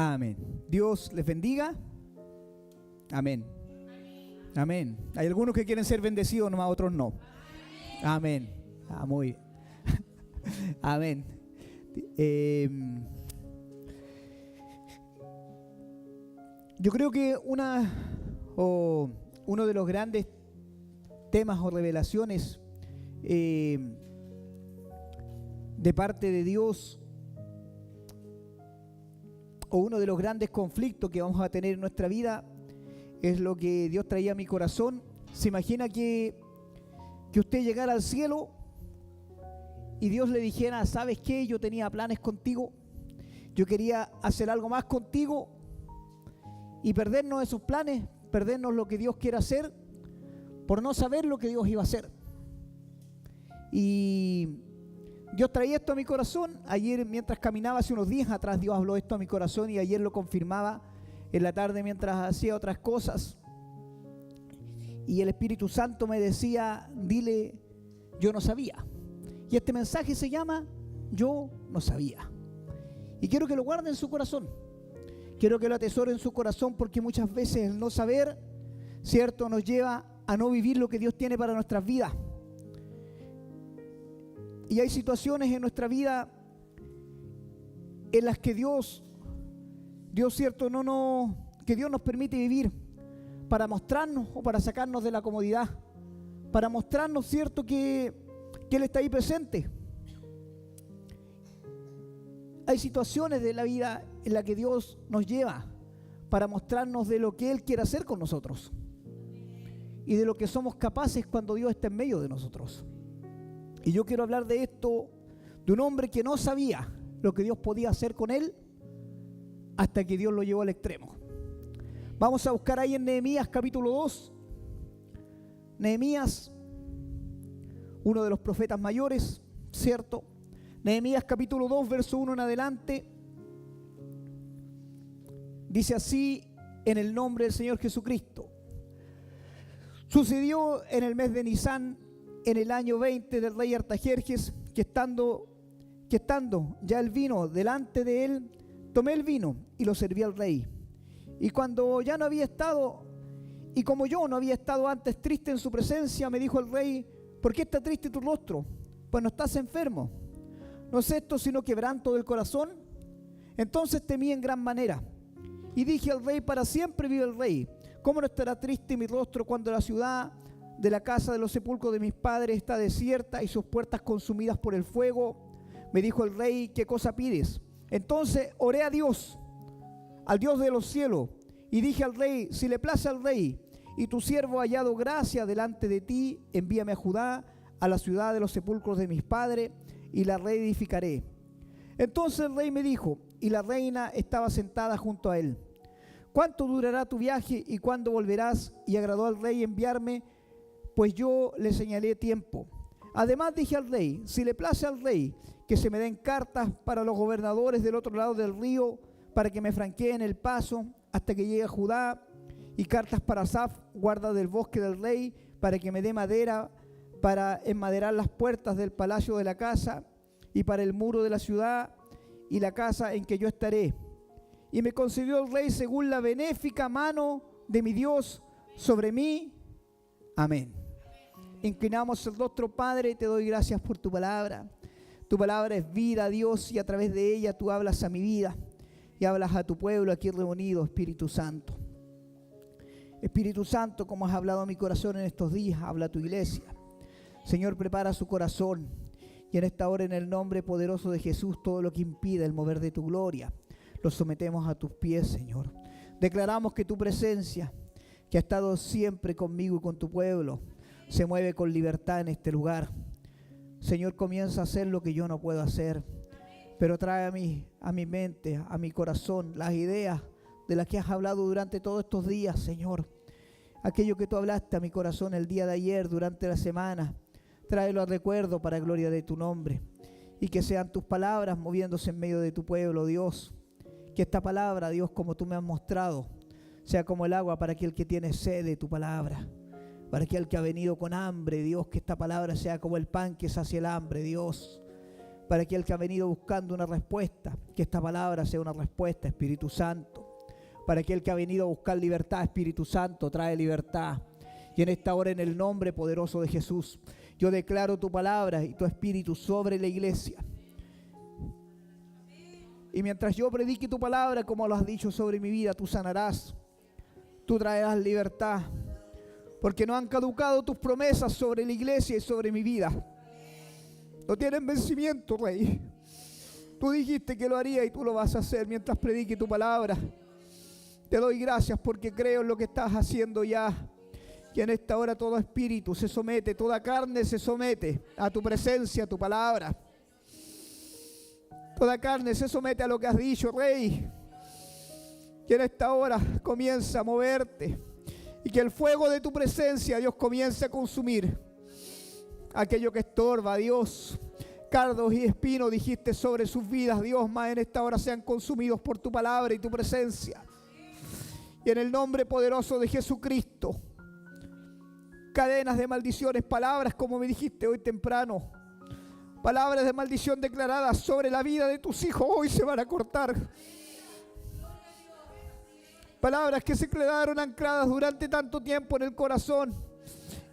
Amén. Dios les bendiga. Amén. Amén. Hay algunos que quieren ser bendecidos, nomás otros no. Amén. Muy bien. Amén. Yo creo que uno de los grandes temas o revelaciones de parte de Dios, o uno de los grandes conflictos que vamos a tener en nuestra vida, es lo que Dios traía a mi corazón. ¿Se imagina que usted llegara al cielo y Dios le dijera: ¿sabes qué? Yo tenía planes contigo, yo quería hacer algo más contigo, y perdernos esos planes, perdernos lo que Dios quiere hacer por no saber lo que Dios iba a hacer? Y Dios traía esto a mi corazón. Ayer, mientras caminaba, hace unos días atrás, Dios habló esto a mi corazón, y ayer lo confirmaba en la tarde mientras hacía otras cosas. Y el Espíritu Santo me decía: dile, yo no sabía. Y este mensaje se llama Yo no sabía. Y quiero que lo guarde en su corazón. Quiero que lo atesore en su corazón, porque muchas veces el no saber, ¿cierto?, nos lleva a no vivir lo que Dios tiene para nuestras vidas. Y hay situaciones en nuestra vida en las que Dios, ¿cierto?, que Dios nos permite vivir para mostrarnos o para sacarnos de la comodidad, para mostrarnos, ¿cierto?, que Él está ahí presente. Hay situaciones de la vida en las que Dios nos lleva para mostrarnos de lo que Él quiere hacer con nosotros y de lo que somos capaces cuando Dios está en medio de nosotros. Y yo quiero hablar de esto, de un hombre que no sabía lo que Dios podía hacer con él hasta que Dios lo llevó al extremo. Vamos a buscar ahí en Nehemías capítulo 2. Nehemías, uno de los profetas mayores, ¿cierto? Nehemías capítulo 2, verso 1 en adelante. Dice así: en el nombre del Señor Jesucristo. Sucedió en el mes de Nisán, en el año 20 del rey Artajerjes, que estando ya el vino delante de él, tomé el vino y lo serví al rey. Y cuando ya no había estado, y como yo no había estado antes triste en su presencia, me dijo el rey: ¿por qué está triste tu rostro? Pues no estás enfermo. ¿No es esto sino quebranto del corazón? Entonces temí en gran manera, y dije al rey: para siempre vive el rey. ¿Cómo no estará triste mi rostro cuando la ciudad de la casa de los sepulcros de mis padres está desierta y sus puertas consumidas por el fuego? Me dijo el rey: ¿qué cosa pides? Entonces oré a Dios, al Dios de los cielos, y dije al rey: si le place al rey y tu siervo ha hallado gracia delante de ti, envíame a Judá, a la ciudad de los sepulcros de mis padres, y la reedificaré. Entonces el rey me dijo, y la reina estaba sentada junto a él: ¿cuánto durará tu viaje y cuándo volverás? Y agradó al rey enviarme, pues yo le señalé tiempo. Además dije al rey: si le place al rey que se me den cartas para los gobernadores del otro lado del río, para que me franqueen el paso hasta que llegue a Judá, y cartas para Asaf, guarda del bosque del rey, para que me dé madera para enmaderar las puertas del palacio de la casa, y para el muro de la ciudad y la casa en que yo estaré. Y me concedió el rey según la benéfica mano de mi Dios sobre mí. Amén. Inclinamos el rostro, Padre, y te doy gracias por tu palabra. Tu palabra es vida, Dios, y a través de ella tú hablas a mi vida y hablas a tu pueblo aquí reunido, Espíritu Santo. Espíritu Santo, como has hablado a mi corazón en estos días, habla a tu iglesia. Señor, prepara su corazón, y en esta hora, en el nombre poderoso de Jesús, todo lo que impida el mover de tu gloria, lo sometemos a tus pies, Señor. Declaramos que tu presencia, que ha estado siempre conmigo y con tu pueblo, se mueve con libertad en este lugar. Señor, comienza a hacer lo que yo no puedo hacer, pero trae a mi mente, a mi corazón, las ideas de las que has hablado durante todos estos días, Señor. Aquello que tú hablaste a mi corazón el día de ayer, durante la semana, tráelo al recuerdo para gloria de tu nombre. Y que sean tus palabras moviéndose en medio de tu pueblo, Dios. Que esta palabra, Dios, como tú me has mostrado, sea como el agua para aquel que tiene sed de tu palabra. Para aquel que ha venido con hambre, Dios, que esta palabra sea como el pan que sacia el hambre, Dios. para aquel que ha venido buscando una respuesta, que esta palabra sea una respuesta, Espíritu Santo. Para aquel que ha venido a buscar libertad, Espíritu Santo, trae libertad. Y en esta hora, en el nombre poderoso de Jesús, yo declaro tu palabra y tu Espíritu sobre la iglesia. Y mientras yo predique tu palabra, como lo has dicho sobre mi vida, tú sanarás, tú traerás libertad, porque no han caducado tus promesas sobre la iglesia y sobre mi vida. No tienen vencimiento, Rey. Tú dijiste que lo haría y tú lo vas a hacer mientras predique tu palabra. Te doy gracias porque creo en lo que estás haciendo ya. Y en esta hora todo espíritu se somete, toda carne se somete a tu presencia, a tu palabra. Toda carne se somete a lo que has dicho, Rey. Y en esta hora comienza a moverte. Y que el fuego de tu presencia, Dios, comience a consumir aquello que estorba, Dios. Cardos y espinos dijiste sobre sus vidas, Dios, más en esta hora sean consumidos por tu palabra y tu presencia. Y en el nombre poderoso de Jesucristo, cadenas de maldiciones, palabras como me dijiste hoy temprano, palabras de maldición declaradas sobre la vida de tus hijos hoy se van a cortar. Palabras que se quedaron ancladas durante tanto tiempo en el corazón.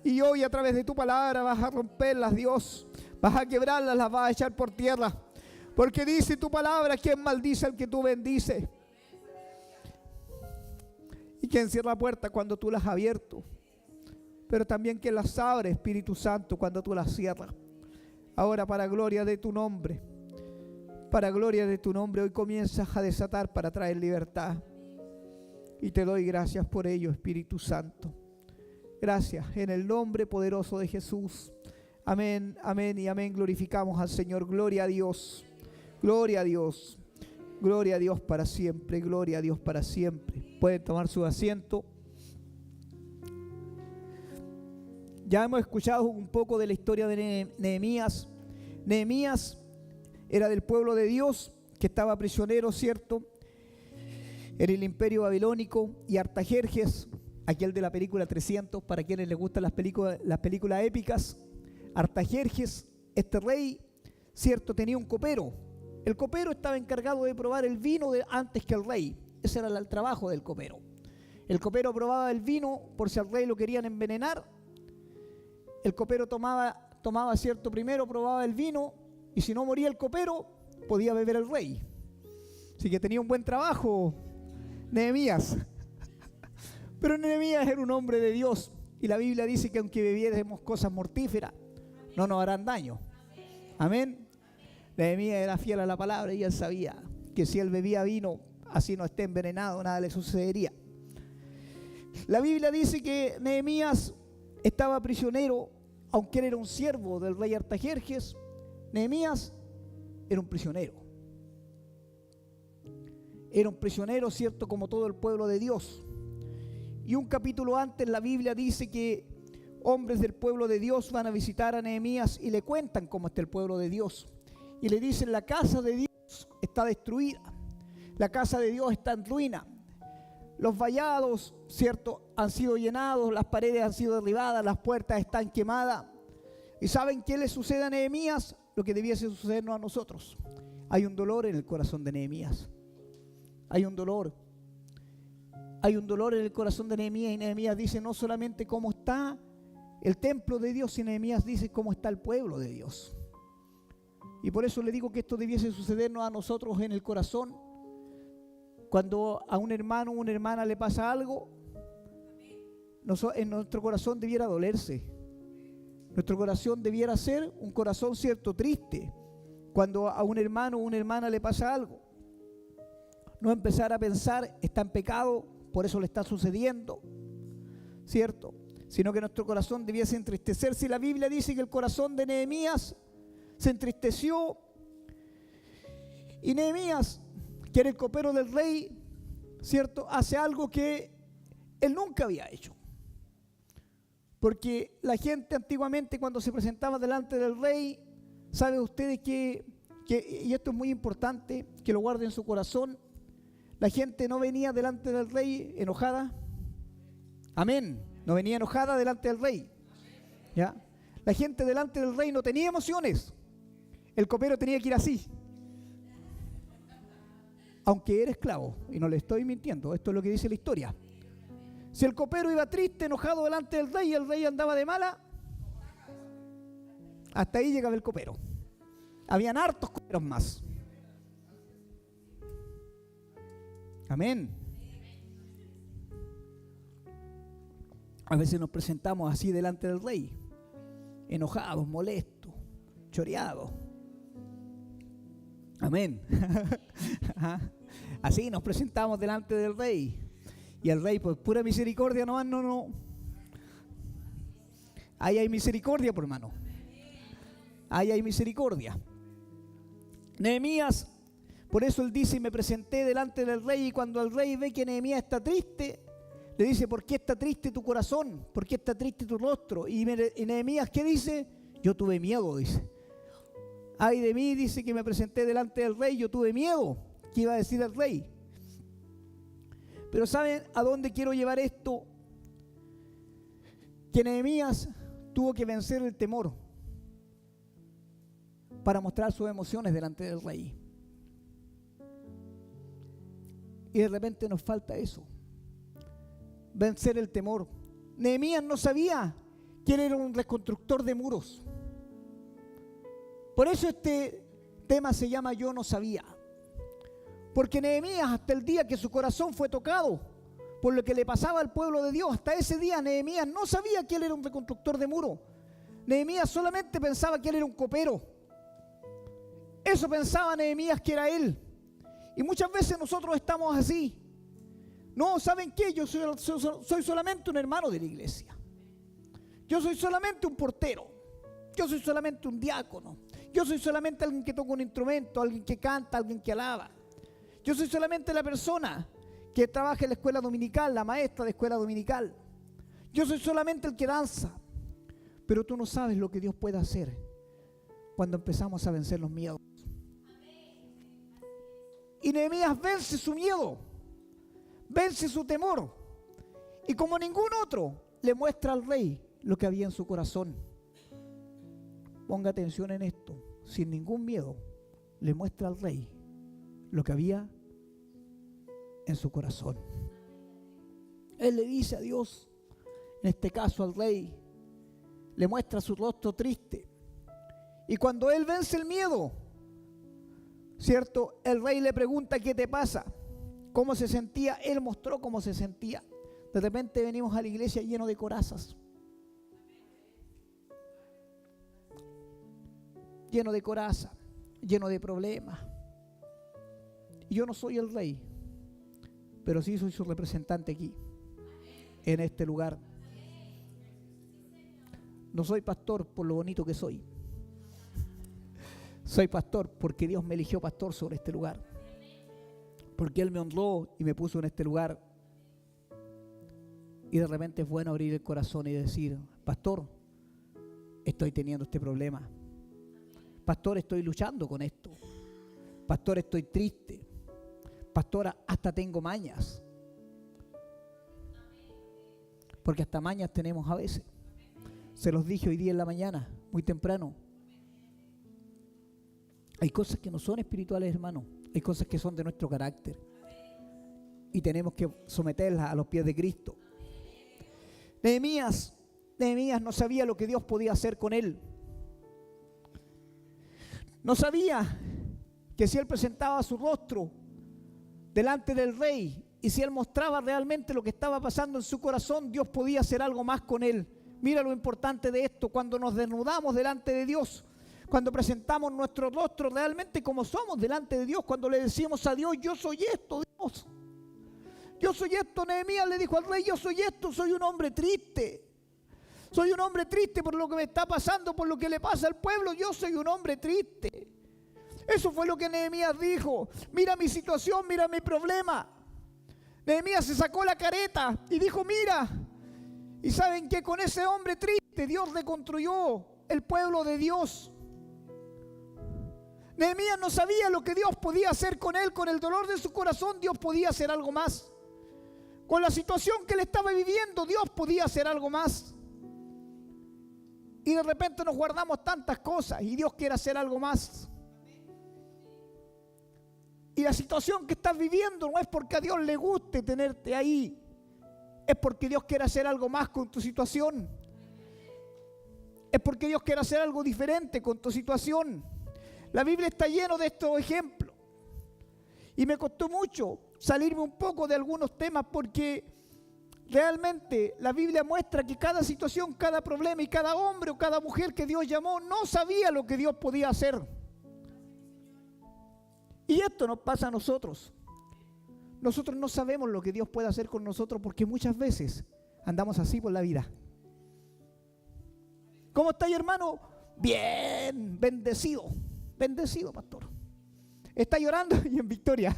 Y hoy a través de tu palabra vas a romperlas, Dios. Vas a quebrarlas, las vas a echar por tierra. Porque dice tu palabra, quien maldice al que tú bendices. Y quien cierra la puerta cuando tú las has abierto. Pero también quien las abre, Espíritu Santo, cuando tú las cierras. Ahora para gloria de tu nombre. Para gloria de tu nombre hoy comienzas a desatar para traer libertad. Y te doy gracias por ello, Espíritu Santo. Gracias en el nombre poderoso de Jesús. Amén, amén y amén. Glorificamos al Señor. Gloria a Dios. Gloria a Dios. Gloria a Dios para siempre. Gloria a Dios para siempre. Pueden tomar su asiento. Ya hemos escuchado un poco de la historia de Nehemías. Nehemías era del pueblo de Dios que estaba prisionero, ¿cierto?, en el imperio babilónico, y Artajerjes, aquel de la película 300, para quienes les gustan las películas épicas. Artajerjes, este rey, cierto, tenía un copero. El copero estaba encargado de probar el vino antes que el rey. Ese era el trabajo del copero. El copero probaba el vino por si al rey lo querían envenenar. El copero tomaba cierto, primero probaba el vino, y si no moría el copero, podía beber el rey. Así que tenía un buen trabajo Nehemías. Pero Nehemías era un hombre de Dios, y la Biblia dice que aunque bebiéramos cosas mortíferas, no nos harán daño. Amén. Nehemías era fiel a la palabra y él sabía que si él bebía vino, así no esté envenenado, nada le sucedería. La Biblia dice que Nehemías estaba prisionero, aunque él era un siervo del rey Artajerjes. Nehemías era un prisionero. Era un prisionero, cierto, como todo el pueblo de Dios. Y un capítulo antes la Biblia dice que hombres del pueblo de Dios van a visitar a Nehemías y le cuentan cómo está el pueblo de Dios. Y le dicen: la casa de Dios está destruida, la casa de Dios está en ruina. Los vallados, cierto, han sido llenados, las paredes han sido derribadas, las puertas están quemadas. ¿Y saben qué le sucede a Nehemías? Lo que debiese sucedernos a nosotros. Hay un dolor en el corazón de Nehemías. Hay un dolor. Hay un dolor en el corazón de Nehemías, y Nehemías dice no solamente cómo está el templo de Dios, sino Nehemías dice cómo está el pueblo de Dios. Y por eso le digo que esto debiese sucedernos a nosotros en el corazón. Cuando a un hermano o una hermana le pasa algo, en nuestro corazón debiera dolerse. Nuestro corazón debiera ser un corazón, cierto, triste. Cuando a un hermano o una hermana le pasa algo, no empezar a pensar, está en pecado, por eso le está sucediendo, ¿cierto? Sino que nuestro corazón debiese entristecerse. Y la Biblia dice que el corazón de Nehemías se entristeció. Y Nehemías, que era el copero del rey, ¿cierto?, hace algo que él nunca había hecho. Porque la gente antiguamente, cuando se presentaba delante del rey, ¿saben ustedes que, y esto es muy importante, que lo guarden en su corazón, la gente no venía delante del rey enojada? Amén. No venía enojada delante del rey. ¿Ya? La gente delante del rey no tenía emociones. el copero tenía que ir así. Aunque era esclavo, y no le estoy mintiendo, esto es lo que dice la historia. Si el copero iba triste, enojado delante del rey y el rey andaba de mala, hasta ahí llegaba el copero. Habían hartos coperos más. Amén. A veces nos presentamos así delante del rey, enojados, molestos, choreados. Amén. Así nos presentamos delante del rey. Y el rey, pues pura misericordia nomás, no. Ahí hay misericordia, por hermano. Ahí hay misericordia. Nehemías, por eso él dice, me presenté delante del rey, y cuando el rey ve que Nehemías está triste, le dice, ¿por qué está triste tu corazón? ¿Por qué está triste tu rostro? Y Nehemías, ¿qué dice? Yo tuve miedo, dice. Ay de mí, dice, que me presenté delante del rey, yo tuve miedo. ¿Qué iba a decir el rey? Pero ¿saben a dónde quiero llevar esto? Que Nehemías tuvo que vencer el temor para mostrar sus emociones delante del rey. Y de repente nos falta eso. Vencer el temor. Nehemías no sabía que él era un reconstructor de muros. Por eso este tema se llama Yo no sabía. Porque Nehemías, hasta el día que su corazón fue tocado por lo que le pasaba al pueblo de Dios, hasta ese día Nehemías no sabía que él era un reconstructor de muros. Nehemías solamente pensaba que él era un copero. Eso pensaba Nehemías que era él. Y muchas veces nosotros estamos así. No, ¿saben qué? Yo soy solamente un hermano de la iglesia. Yo soy solamente un portero. Yo soy solamente un diácono. Yo soy solamente alguien que toca un instrumento, alguien que canta, alguien que alaba. Yo soy solamente la persona que trabaja en la escuela dominical, la maestra de escuela dominical. Yo soy solamente el que danza. Pero tú no sabes lo que Dios puede hacer cuando empezamos a vencer los miedos. Y Nehemías vence su miedo, vence su temor. Y como ningún otro, le muestra al rey lo que había en su corazón. Ponga atención en esto. Sin ningún miedo, le muestra al rey lo que había en su corazón. Él le dice a Dios, en este caso al rey, le muestra su rostro triste. Y cuando él vence el miedo, ¿cierto? El rey le pregunta, ¿qué te pasa? ¿Cómo se sentía? Él mostró cómo se sentía. De repente venimos a la iglesia lleno de corazas. Lleno de coraza, lleno de problemas. Y yo no soy el rey, pero sí soy su representante aquí, en este lugar. No soy pastor por lo bonito que soy. Soy pastor porque Dios me eligió pastor sobre este lugar. Porque Él me honró y me puso en este lugar. Y de repente es bueno abrir el corazón y decir, pastor, estoy teniendo este problema. Pastor, estoy luchando con esto. Pastor, estoy triste. Pastora, hasta tengo mañas. Porque hasta mañas tenemos a veces. Se los dije hoy día en la mañana, muy temprano. Hay cosas que no son espirituales, hermano. Hay cosas que son de nuestro carácter. Y tenemos que someterlas a los pies de Cristo. Nehemías no sabía lo que Dios podía hacer con él. No sabía que si él presentaba su rostro delante del rey y si él mostraba realmente lo que estaba pasando en su corazón, Dios podía hacer algo más con él. Mira lo importante de esto, cuando nos desnudamos delante de Dios, cuando presentamos nuestro rostro realmente como somos delante de Dios, cuando le decimos a Dios, yo soy esto, Dios. Yo soy esto. Nehemías le dijo al rey, yo soy esto, soy un hombre triste. Soy un hombre triste por lo que me está pasando, por lo que le pasa al pueblo. Yo soy un hombre triste. Eso fue lo que Nehemías dijo. Mira mi situación, mira mi problema. Nehemías se sacó la careta y dijo, mira. Y saben que con ese hombre triste Dios reconstruyó el pueblo de Dios. Nehemías no sabía lo que Dios podía hacer con él. Con el dolor de su corazón Dios podía hacer algo más. Con la situación que él estaba viviendo Dios podía hacer algo más. Y de repente nos guardamos tantas cosas y Dios quiere hacer algo más. Y la situación que estás viviendo no es porque a Dios le guste tenerte ahí. Es porque Dios quiere hacer algo más con tu situación. Es porque Dios quiere hacer algo diferente con tu situación. La Biblia está llena de estos ejemplos. Y me costó mucho salirme un poco de algunos temas porque realmente la Biblia muestra que cada situación, cada problema y cada hombre o cada mujer que Dios llamó no sabía lo que Dios podía hacer. Y esto nos pasa a nosotros. Nosotros no sabemos lo que Dios puede hacer con nosotros porque muchas veces andamos así por la vida. ¿Cómo está, hermano? Bien, bendecido. Bendecido, pastor. Está llorando y en victoria.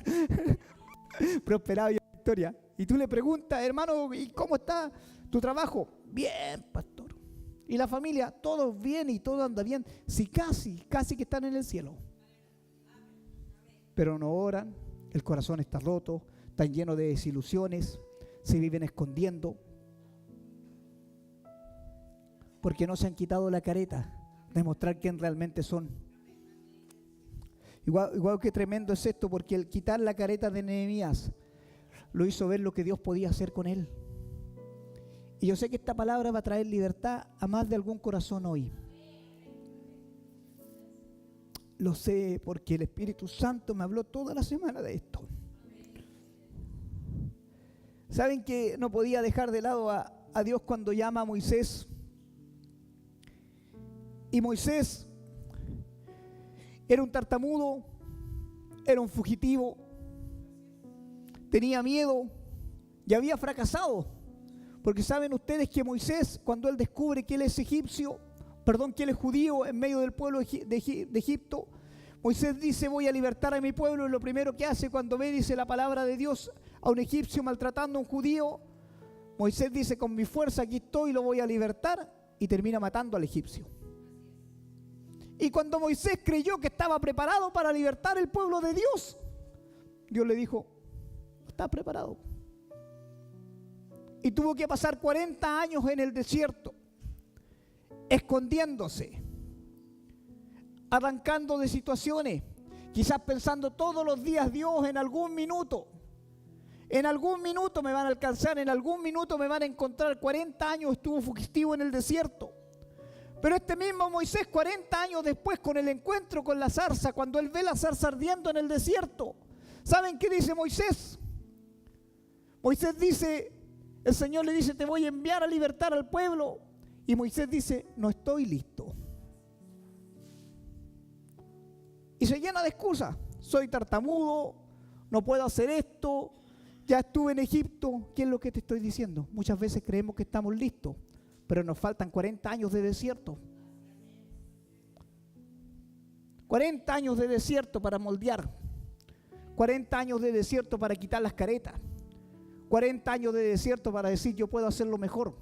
Prosperado y en victoria. Y tú le preguntas, hermano, ¿y cómo está tu trabajo? Bien, pastor. Y la familia, todo bien y todo anda bien. Sí, casi que están en el cielo. Pero no oran, el corazón está roto, están llenos de desilusiones, se viven escondiendo. Porque no se han quitado la careta de mostrar quién realmente son. Igual que tremendo es esto, porque el quitar la careta de Nehemías lo hizo ver lo que Dios podía hacer con él. Y yo sé que esta palabra va a traer libertad a más de algún corazón hoy. Lo sé porque el Espíritu Santo me habló toda la semana de esto. ¿Saben que no podía dejar de lado a Dios cuando llama a Moisés? Y Moisés era un tartamudo, era un fugitivo, tenía miedo y había fracasado. Porque saben ustedes que Moisés, cuando él descubre que él es que él es judío en medio del pueblo de Egipto, Moisés dice: voy a libertar a mi pueblo, y lo primero que hace cuando ve, dice la palabra de Dios, a un egipcio maltratando a un judío, Moisés dice: con mi fuerza aquí estoy, lo voy a libertar, y termina matando al egipcio. Y cuando Moisés creyó que estaba preparado para libertar el pueblo de Dios, Dios le dijo: no está preparado. Y tuvo que pasar 40 años en el desierto, escondiéndose, arrancando de situaciones, quizás pensando todos los días: Dios, en algún minuto me van a alcanzar, en algún minuto me van a encontrar. 40 años estuvo fugitivo en el desierto. Pero este mismo Moisés, 40 años después, con el encuentro con la zarza, cuando él ve la zarza ardiendo en el desierto, ¿saben qué dice Moisés? Moisés dice, el Señor le dice: te voy a enviar a libertar al pueblo. Y Moisés dice: no estoy listo. Y se llena de excusas: soy tartamudo, no puedo hacer esto, ya estuve en Egipto. ¿Qué es lo que te estoy diciendo? Muchas veces creemos que estamos listos, pero nos faltan 40 años de desierto. 40 años de desierto para moldear. 40 años de desierto para quitar las caretas. 40 años de desierto para decir: yo puedo hacerlo mejor.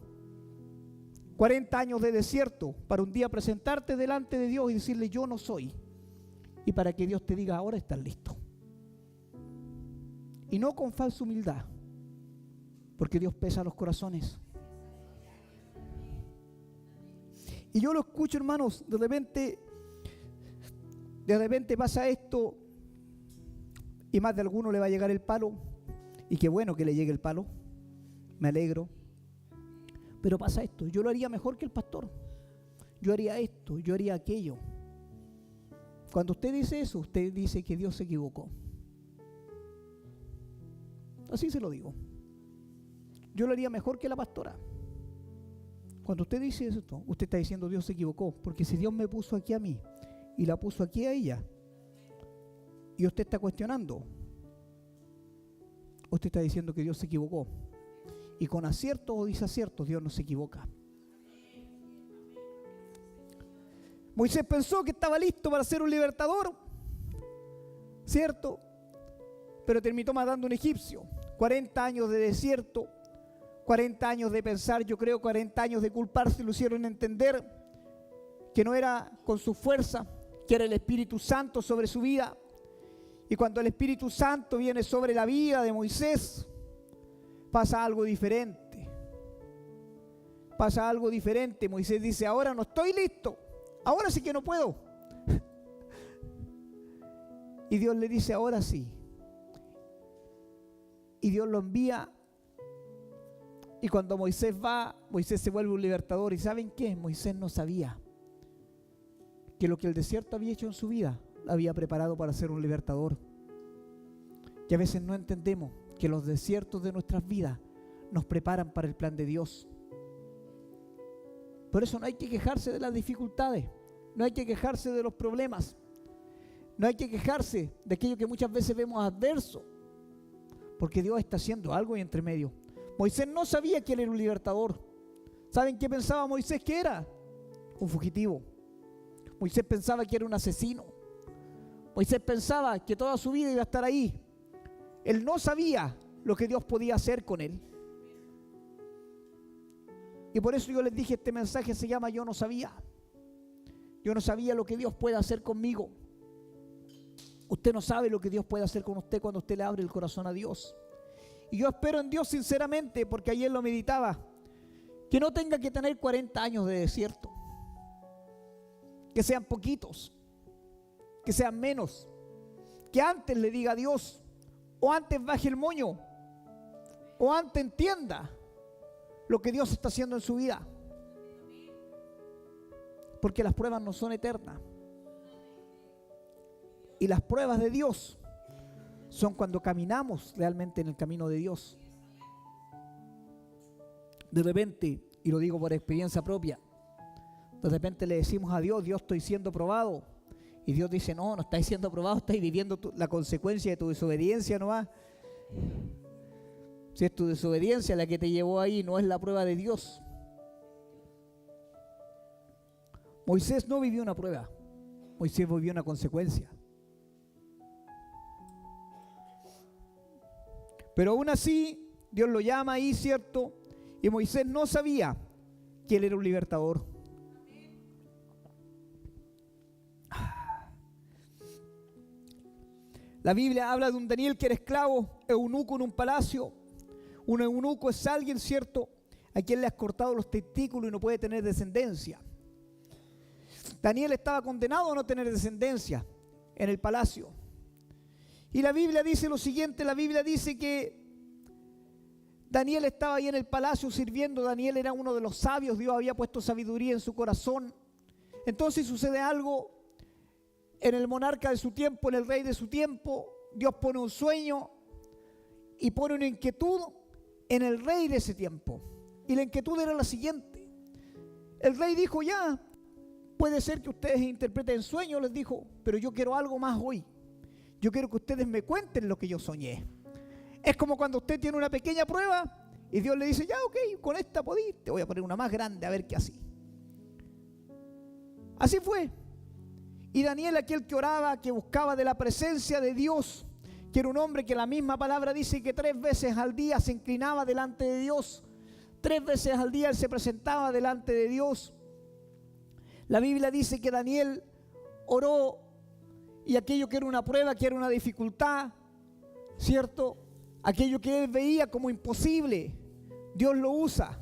40 años de desierto para un día presentarte delante de Dios y decirle: yo no soy. Y para que Dios te diga: ahora estás listo. Y no con falsa humildad, porque Dios pesa los corazones. Y yo lo escucho, hermanos, de repente pasa esto y más de alguno le va a llegar el palo. Y qué bueno que le llegue el palo, me alegro. Pero pasa esto: yo lo haría mejor que el pastor, yo haría esto, yo haría aquello. Cuando usted dice eso, usted dice que Dios se equivocó. Así se lo digo. Yo lo haría mejor que la pastora. Cuando usted dice esto, usted está diciendo: Dios se equivocó. Porque si Dios me puso aquí a mí y la puso aquí a ella, y usted está cuestionando, usted está diciendo que Dios se equivocó. Y con aciertos o desaciertos, Dios no se equivoca. Moisés pensó que estaba listo para ser un libertador, ¿cierto? Pero terminó matando a un egipcio. 40 años de desierto, 40 años de pensar, yo creo 40 años de culparse, lo hicieron entender que no era con su fuerza, que era el Espíritu Santo sobre su vida. Y cuando el Espíritu Santo viene sobre la vida de Moisés, pasa algo diferente. pasa algo diferente. Moisés dice, ahora no estoy listo, ahora sí que no puedo. Y Dios le dice, ahora sí. Y Dios lo envía. Y cuando Moisés va, Moisés se vuelve un libertador. ¿Y saben qué? Moisés no sabía que lo que el desierto había hecho en su vida, lo había preparado para ser un libertador. Y a veces no entendemos que los desiertos de nuestras vidas nos preparan para el plan de Dios. Por eso no hay que quejarse de las dificultades, no hay que quejarse de los problemas, no hay que quejarse de aquello que muchas veces vemos adverso, porque Dios está haciendo algo ahí entre medio. Moisés no sabía que él era un libertador. ¿Saben qué pensaba Moisés que era? Un fugitivo. Moisés pensaba que era un asesino. Moisés pensaba que toda su vida iba a estar ahí. Él no sabía lo que Dios podía hacer con él. Y por eso yo les dije, este mensaje se llama Yo no sabía. Yo no sabía lo que Dios puede hacer conmigo. Usted no sabe lo que Dios puede hacer con usted cuando usted le abre el corazón a Dios. Y yo espero en Dios sinceramente, porque ayer lo meditaba, que no tenga que tener 40 años de desierto. Que sean poquitos, que sean menos. Que antes le diga a Dios, o antes baje el moño, o antes entienda lo que Dios está haciendo en su vida. Porque las pruebas no son eternas. Y las pruebas de Dios son cuando caminamos realmente en el camino de Dios. De repente, y lo digo por experiencia propia, de repente le decimos a Dios, Dios, estoy siendo probado. Y Dios dice, no estáis siendo probado, estáis viviendo la consecuencia de tu desobediencia nomás. Si es tu desobediencia la que te llevó ahí, no es la prueba de Dios. Moisés no vivió una prueba, Moisés vivió una consecuencia. Pero aún así, Dios lo llama ahí, ¿cierto? Y Moisés no sabía que él era un libertador. La Biblia habla de un Daniel que era esclavo, eunuco en un palacio. Un eunuco es alguien, ¿cierto?, a quien le has cortado los testículos y no puede tener descendencia. Daniel estaba condenado a no tener descendencia en el palacio. Y la Biblia dice lo siguiente, la Biblia dice que Daniel estaba ahí en el palacio sirviendo. Daniel era uno de los sabios, Dios había puesto sabiduría en su corazón. Entonces sucede algo en el monarca de su tiempo, en el rey de su tiempo. Dios pone un sueño y pone una inquietud en el rey de ese tiempo. Y la inquietud era la siguiente. El rey dijo, ya, puede ser que ustedes interpreten sueños, les dijo, pero yo quiero algo más hoy. Yo quiero que ustedes me cuenten lo que yo soñé. Es como cuando usted tiene una pequeña prueba y Dios le dice, ya, ok, con esta podí, te voy a poner una más grande a ver qué así. Así fue. Y Daniel, aquel que oraba, que buscaba de la presencia de Dios, que era un hombre que la misma palabra dice que 3 veces al día se inclinaba delante de Dios, 3 veces al día él se presentaba delante de Dios. La Biblia dice que Daniel oró y aquello que era una prueba, que era una dificultad, ¿cierto? Aquello que él veía como imposible, Dios lo usa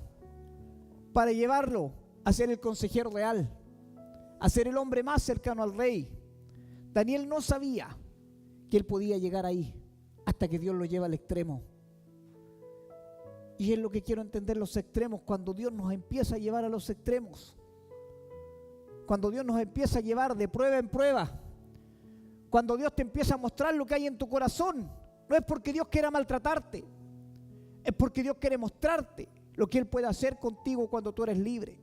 para llevarlo a ser el consejero real, a ser el hombre más cercano al rey. Daniel no sabía que él podía llegar ahí hasta que Dios lo lleva al extremo. Y es lo que quiero entender, los extremos, cuando Dios nos empieza a llevar a los extremos, cuando Dios nos empieza a llevar de prueba en prueba, cuando Dios te empieza a mostrar lo que hay en tu corazón. No es porque Dios quiera maltratarte, es porque Dios quiere mostrarte lo que Él puede hacer contigo cuando tú eres libre.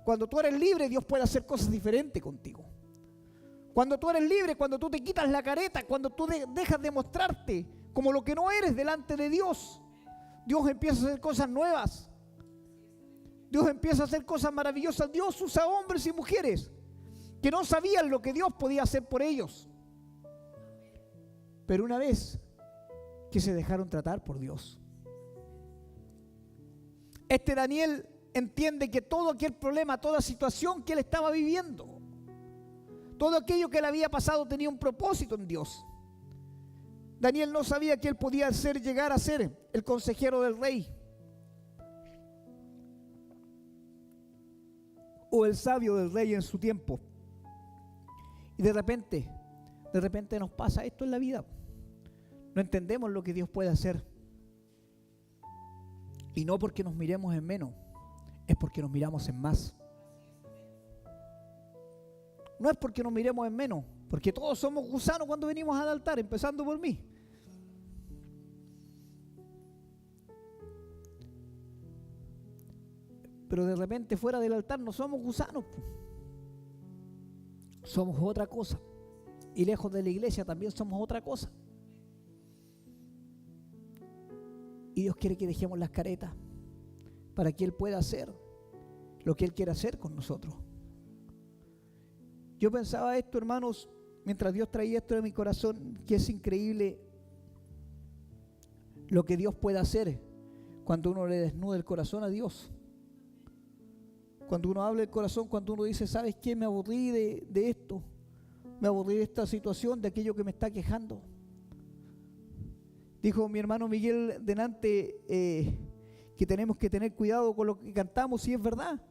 Cuando tú eres libre, Dios puede hacer cosas diferentes contigo. Cuando tú eres libre, cuando tú te quitas la careta, cuando tú dejas de mostrarte como lo que no eres delante de Dios, Dios empieza a hacer cosas nuevas. Dios empieza a hacer cosas maravillosas. Dios usa hombres y mujeres que no sabían lo que Dios podía hacer por ellos. Pero una vez que se dejaron tratar por Dios, este Daniel entiende que todo aquel problema, toda situación que él estaba viviendo, todo aquello que le había pasado tenía un propósito en Dios. Daniel no sabía que él podía llegar a ser el consejero del rey. o el sabio del rey en su tiempo. Y de repente nos pasa esto en la vida. No entendemos lo que Dios puede hacer. Y no porque nos miremos en menos, es porque nos miramos en más. No es porque nos miremos en menos, porque todos somos gusanos cuando venimos al altar, empezando por mí. Pero de repente fuera del altar no somos gusanos. Somos otra cosa. Y lejos de la iglesia también somos otra cosa. Y Dios quiere que dejemos las caretas para que Él pueda hacer lo que Él quiere hacer con nosotros. Yo pensaba esto, hermanos, mientras Dios traía esto de mi corazón, que es increíble lo que Dios puede hacer cuando uno le desnuda el corazón a Dios. Cuando uno habla del corazón, cuando uno dice, ¿sabes qué? Me aburrí de esto. Me aburrí de esta situación, de aquello que me está quejando. Dijo mi hermano Miguel delante que tenemos que tener cuidado con lo que cantamos, y es verdad.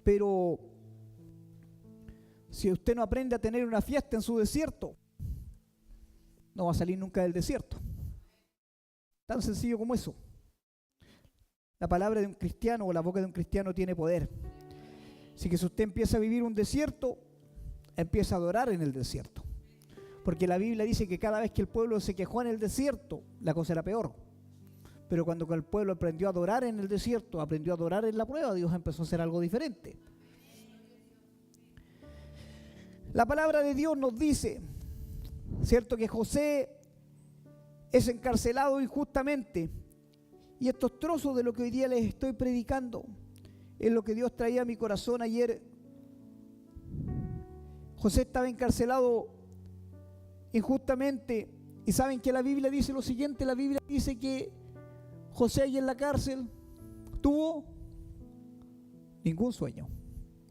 Pero si usted no aprende a tener una fiesta en su desierto, no va a salir nunca del desierto. Tan sencillo como eso. La palabra de un cristiano o la boca de un cristiano tiene poder. Así que si usted empieza a vivir un desierto, empieza a adorar en el desierto. Porque la Biblia dice que cada vez que el pueblo se quejó en el desierto, la cosa era peor. Pero cuando el pueblo aprendió a adorar en el desierto, aprendió a adorar en la prueba, Dios empezó a hacer algo diferente. La palabra de Dios nos dice, ¿cierto?, que José es encarcelado injustamente. Y estos trozos de lo que hoy día les estoy predicando es lo que Dios traía a mi corazón ayer. José estaba encarcelado injustamente. Y saben que la Biblia dice lo siguiente. La Biblia dice que José ahí en la cárcel tuvo ningún sueño,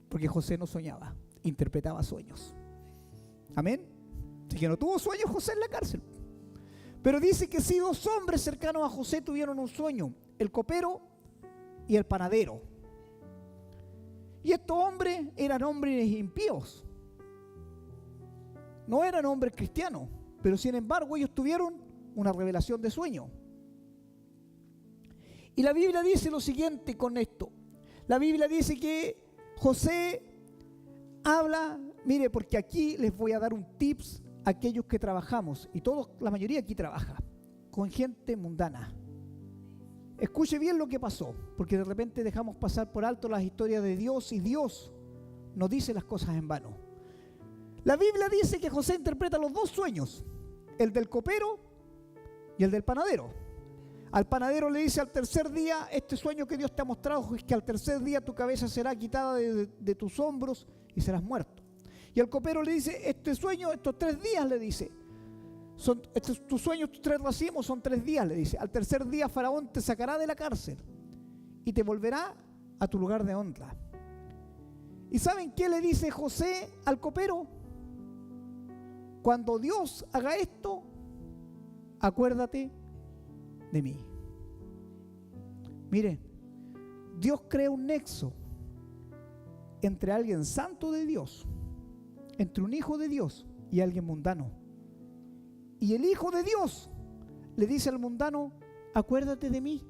porque José no soñaba, interpretaba sueños. Amén. Así que no tuvo sueños José en la cárcel. Pero dice que sí, dos hombres cercanos a José tuvieron un sueño, el copero y el panadero. Y estos hombres eran hombres impíos, no eran hombres cristianos, pero sin embargo ellos tuvieron una revelación de sueño. Y la Biblia dice lo siguiente con esto. La Biblia dice que José habla, mire, porque aquí les voy a dar un tips a aquellos que trabajamos, y todos, la mayoría aquí trabaja, con gente mundana. Escuche bien lo que pasó, porque de repente dejamos pasar por alto las historias de Dios, y Dios no dice las cosas en vano. La Biblia dice que José interpreta los dos sueños, el del copero y el del panadero. Al panadero le dice al tercer día, este sueño que Dios te ha mostrado es que al tercer día tu cabeza será quitada de tus hombros y serás muerto. Y al copero le dice, este sueño, estos 3 días, le dice, tus sueños, tus 3 racimos son 3 días, le dice. Al tercer día Faraón te sacará de la cárcel y te volverá a tu lugar de honra. ¿Y saben qué le dice José al copero? Cuando Dios haga esto, acuérdate de mí. Miren, Dios crea un nexo entre alguien santo de Dios, entre un hijo de Dios y alguien mundano. Y el hijo de Dios le dice al mundano, acuérdate de mí.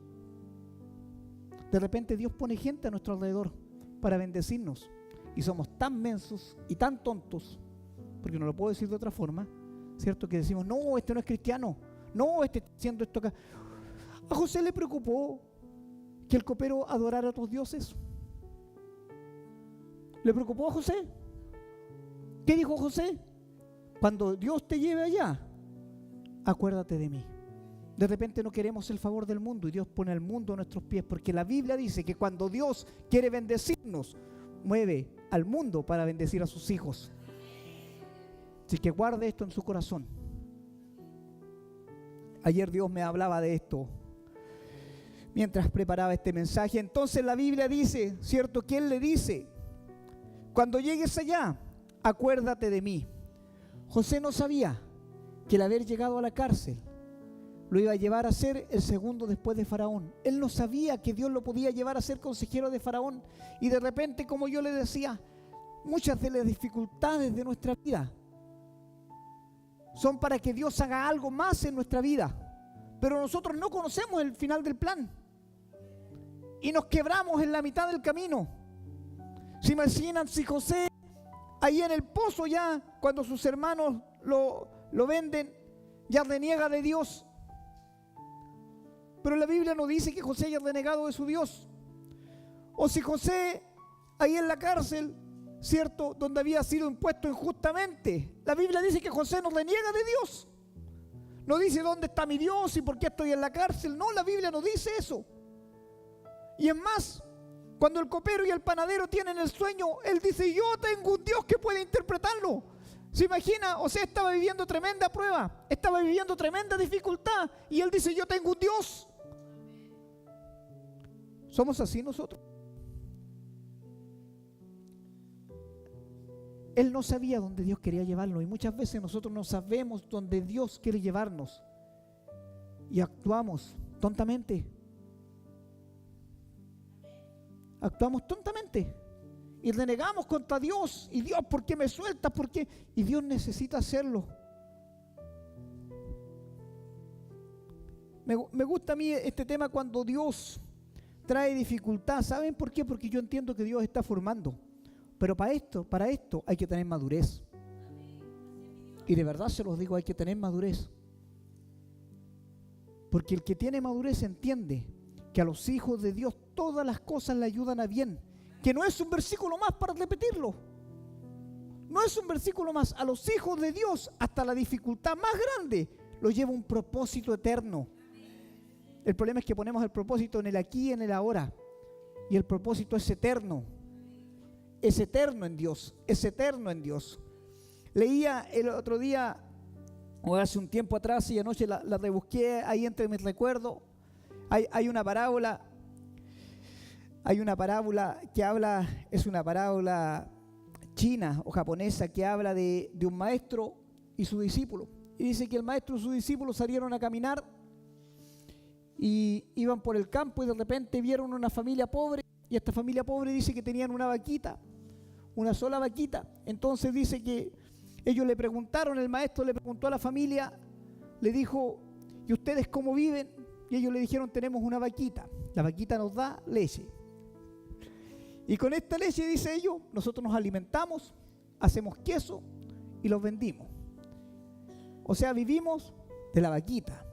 De repente Dios pone gente a nuestro alrededor para bendecirnos. Y somos tan mensos y tan tontos, porque no lo puedo decir de otra forma, ¿cierto? Que decimos, no, este no es cristiano. No, este está haciendo esto acá. ¿A José le preocupó que el copero adorara a otros dioses? ¿Le preocupó a José? ¿Qué dijo José? Cuando Dios te lleve allá, acuérdate de mí. De repente no queremos el favor del mundo y Dios pone al mundo a nuestros pies, porque la Biblia dice que cuando Dios quiere bendecirnos, mueve al mundo para bendecir a sus hijos. Así que guarde esto en su corazón. Ayer Dios me hablaba de esto mientras preparaba este mensaje. Entonces la Biblia dice, ¿cierto? Que Él le dice, cuando llegues allá, acuérdate de mí. José no sabía que el haber llegado a la cárcel lo iba a llevar a ser el segundo después de Faraón. Él no sabía que Dios lo podía llevar a ser consejero de Faraón. Y de repente, como yo le decía, muchas de las dificultades de nuestra vida son para que Dios haga algo más en nuestra vida. Pero nosotros no conocemos el final del plan. Y nos quebramos en la mitad del camino. ¿Se imaginan si José, ahí en el pozo ya, cuando sus hermanos lo venden, ya reniega de Dios? Pero la Biblia no dice que José haya renegado de su Dios. O si José, ahí en la cárcel, ¿cierto?, donde había sido impuesto injustamente, la Biblia dice que José no reniega de Dios. No dice dónde está mi Dios y por qué estoy en la cárcel. No, la Biblia no dice eso. Y es más, cuando el copero y el panadero tienen el sueño, él dice: yo tengo un Dios que puede interpretarlo. ¿Se imagina? O sea, estaba viviendo tremenda prueba, estaba viviendo tremenda dificultad, y él dice: yo tengo un Dios. ¿Somos así nosotros? Él no sabía dónde Dios quería llevarlo, y muchas veces nosotros no sabemos dónde Dios quiere llevarnos y actuamos tontamente. Actuamos tontamente y renegamos contra Dios. Y Dios, ¿por qué me sueltas? ¿Por qué? Y Dios necesita hacerlo. Me gusta a mí este tema cuando Dios trae dificultad. ¿Saben por qué? Porque yo entiendo que Dios está formando. Pero para esto hay que tener madurez. Y de verdad se los digo, hay que tener madurez. Porque el que tiene madurez entiende que a los hijos de Dios todas las cosas le ayudan a bien. Que no es un versículo más para repetirlo. No es un versículo más. A los hijos de Dios, hasta la dificultad más grande, lo lleva un propósito eterno. El problema es que ponemos el propósito en el aquí y en el ahora. Y el propósito es eterno. Es eterno en Dios. Es eterno en Dios. Leía el otro día, o hace un tiempo atrás, y anoche la rebusqué ahí entre mis recuerdos. Hay una parábola. Hay una parábola que habla, es una parábola china o japonesa, que habla de un maestro y su discípulo. Y dice que el maestro y su discípulo salieron a caminar y iban por el campo, y de repente vieron una familia pobre, y esta familia pobre dice que tenían una vaquita, una sola vaquita. Entonces dice que ellos le preguntaron, el maestro le preguntó a la familia, le dijo: ¿y ustedes cómo viven? Y ellos le dijeron: tenemos una vaquita, la vaquita nos da leche. Y con esta leche, dice ellos, nosotros nos alimentamos, hacemos queso y los vendimos. O sea, vivimos de la vaquita.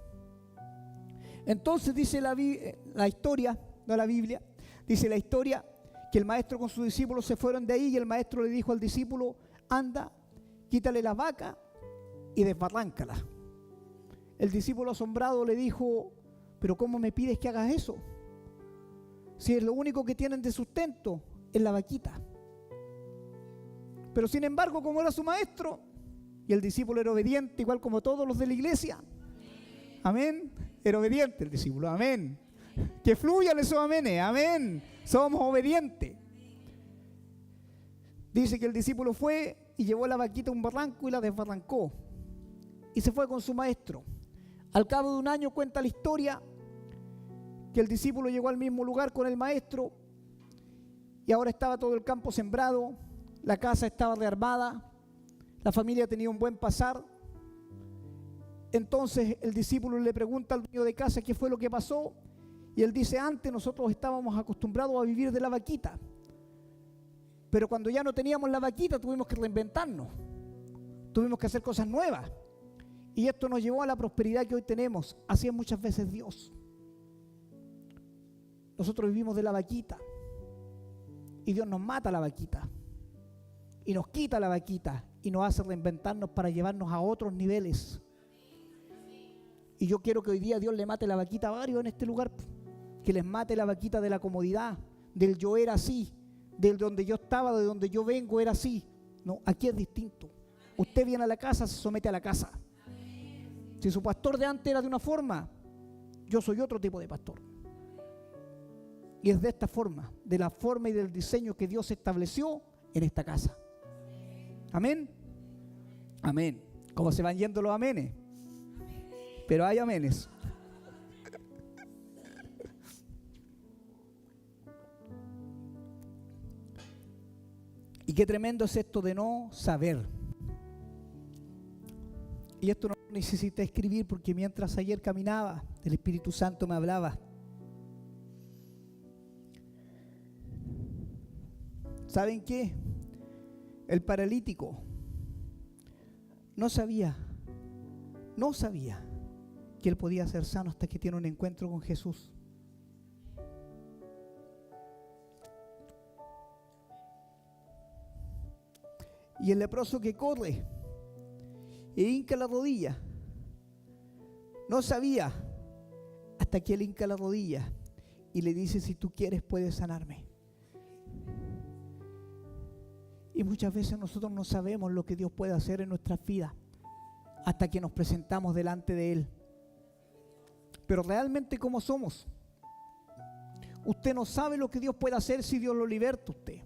Entonces dice la historia, no la Biblia, dice la historia que el maestro con sus discípulos se fueron de ahí, y el maestro le dijo al discípulo: anda, quítale la vaca y desbarráncala. El discípulo asombrado le dijo: pero ¿cómo me pides que hagas eso? Si es lo único que tienen de sustento es la vaquita. Pero sin embargo, como era su maestro, y el discípulo era obediente, igual como todos los de la iglesia. Amén. Era obediente el discípulo. Amén. Que fluyan esos amenes. Amén. Somos obedientes. Dice que el discípulo fue y llevó la vaquita a un barranco y la desbarrancó. Y se fue con su maestro. Al cabo de un año, cuenta la historia, que el discípulo llegó al mismo lugar con el maestro, y ahora estaba todo el campo sembrado, la casa estaba rearmada, la familia tenía un buen pasar. Entonces el discípulo le pregunta al dueño de casa qué fue lo que pasó, y él dice: antes nosotros estábamos acostumbrados a vivir de la vaquita, pero cuando ya no teníamos la vaquita tuvimos que reinventarnos, tuvimos que hacer cosas nuevas, y esto nos llevó a la prosperidad que hoy tenemos. Así es muchas veces Dios. Nosotros vivimos de la vaquita, y Dios nos mata la vaquita, y nos quita la vaquita, y nos hace reinventarnos para llevarnos a otros niveles. Y yo quiero que hoy día Dios le mate la vaquita a varios en este lugar, que les mate la vaquita de la comodidad, del yo era así, del donde yo estaba, de donde yo vengo era así. No, aquí es distinto. Usted viene a la casa, se somete a la casa. Si su pastor de antes era de una forma, yo soy otro tipo de pastor. Y es de esta forma, de la forma y del diseño que Dios estableció en esta casa. Amén. Amén. ¿Cómo se van yendo los amenes? Pero hay amenes. Y qué tremendo es esto de no saber. Y esto no necesita escribir, porque mientras ayer caminaba, el Espíritu Santo me hablaba. ¿Saben qué? El paralítico no sabía que él podía ser sano hasta que tiene un encuentro con Jesús. Y el leproso que corre e hinca la rodilla, no sabía hasta que él hinca la rodilla y le dice: si tú quieres, puedes sanarme. Y muchas veces nosotros no sabemos lo que Dios puede hacer en nuestras vidas hasta que nos presentamos delante de Él. Pero realmente, ¿cómo somos? Usted no sabe lo que Dios puede hacer si Dios lo liberta a usted.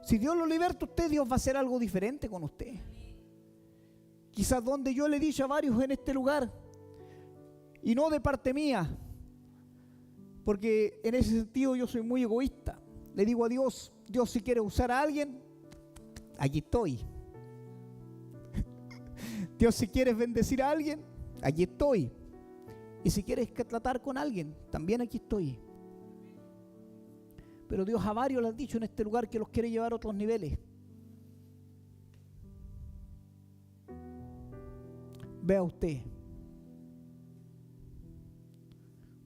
Si Dios lo liberta a usted, Dios va a hacer algo diferente con usted. Quizás donde yo le he dicho a varios en este lugar, y no de parte mía, porque en ese sentido yo soy muy egoísta. Le digo a Dios: Dios, si quieres usar a alguien, aquí estoy. Dios, si quieres bendecir a alguien, aquí estoy. Y si quieres tratar con alguien, también aquí estoy. Pero Dios a varios le ha dicho en este lugar que los quiere llevar a otros niveles. Vea usted,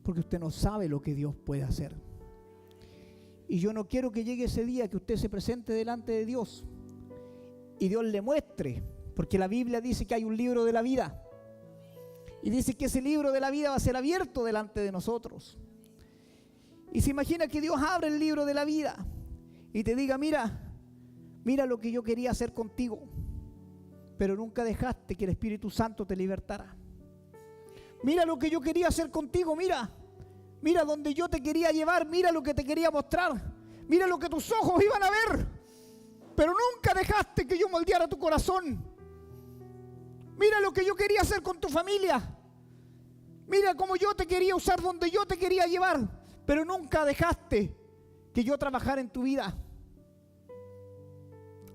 porque usted no sabe lo que Dios puede hacer. Y yo no quiero que llegue ese día que usted se presente delante de Dios y Dios le muestre, porque la Biblia dice que hay un libro de la vida, y dice que ese libro de la vida va a ser abierto delante de nosotros. Y se imagina que Dios abre el libro de la vida y te diga: mira lo que yo quería hacer contigo, pero nunca dejaste que el Espíritu Santo te libertara. Mira lo que yo quería hacer contigo, mira donde yo te quería llevar, mira lo que te quería mostrar, mira lo que tus ojos iban a ver, pero nunca dejaste que yo moldeara tu corazón. Mira lo que yo quería hacer con tu familia, mira cómo yo te quería usar, donde yo te quería llevar, pero nunca dejaste que yo trabajara en tu vida.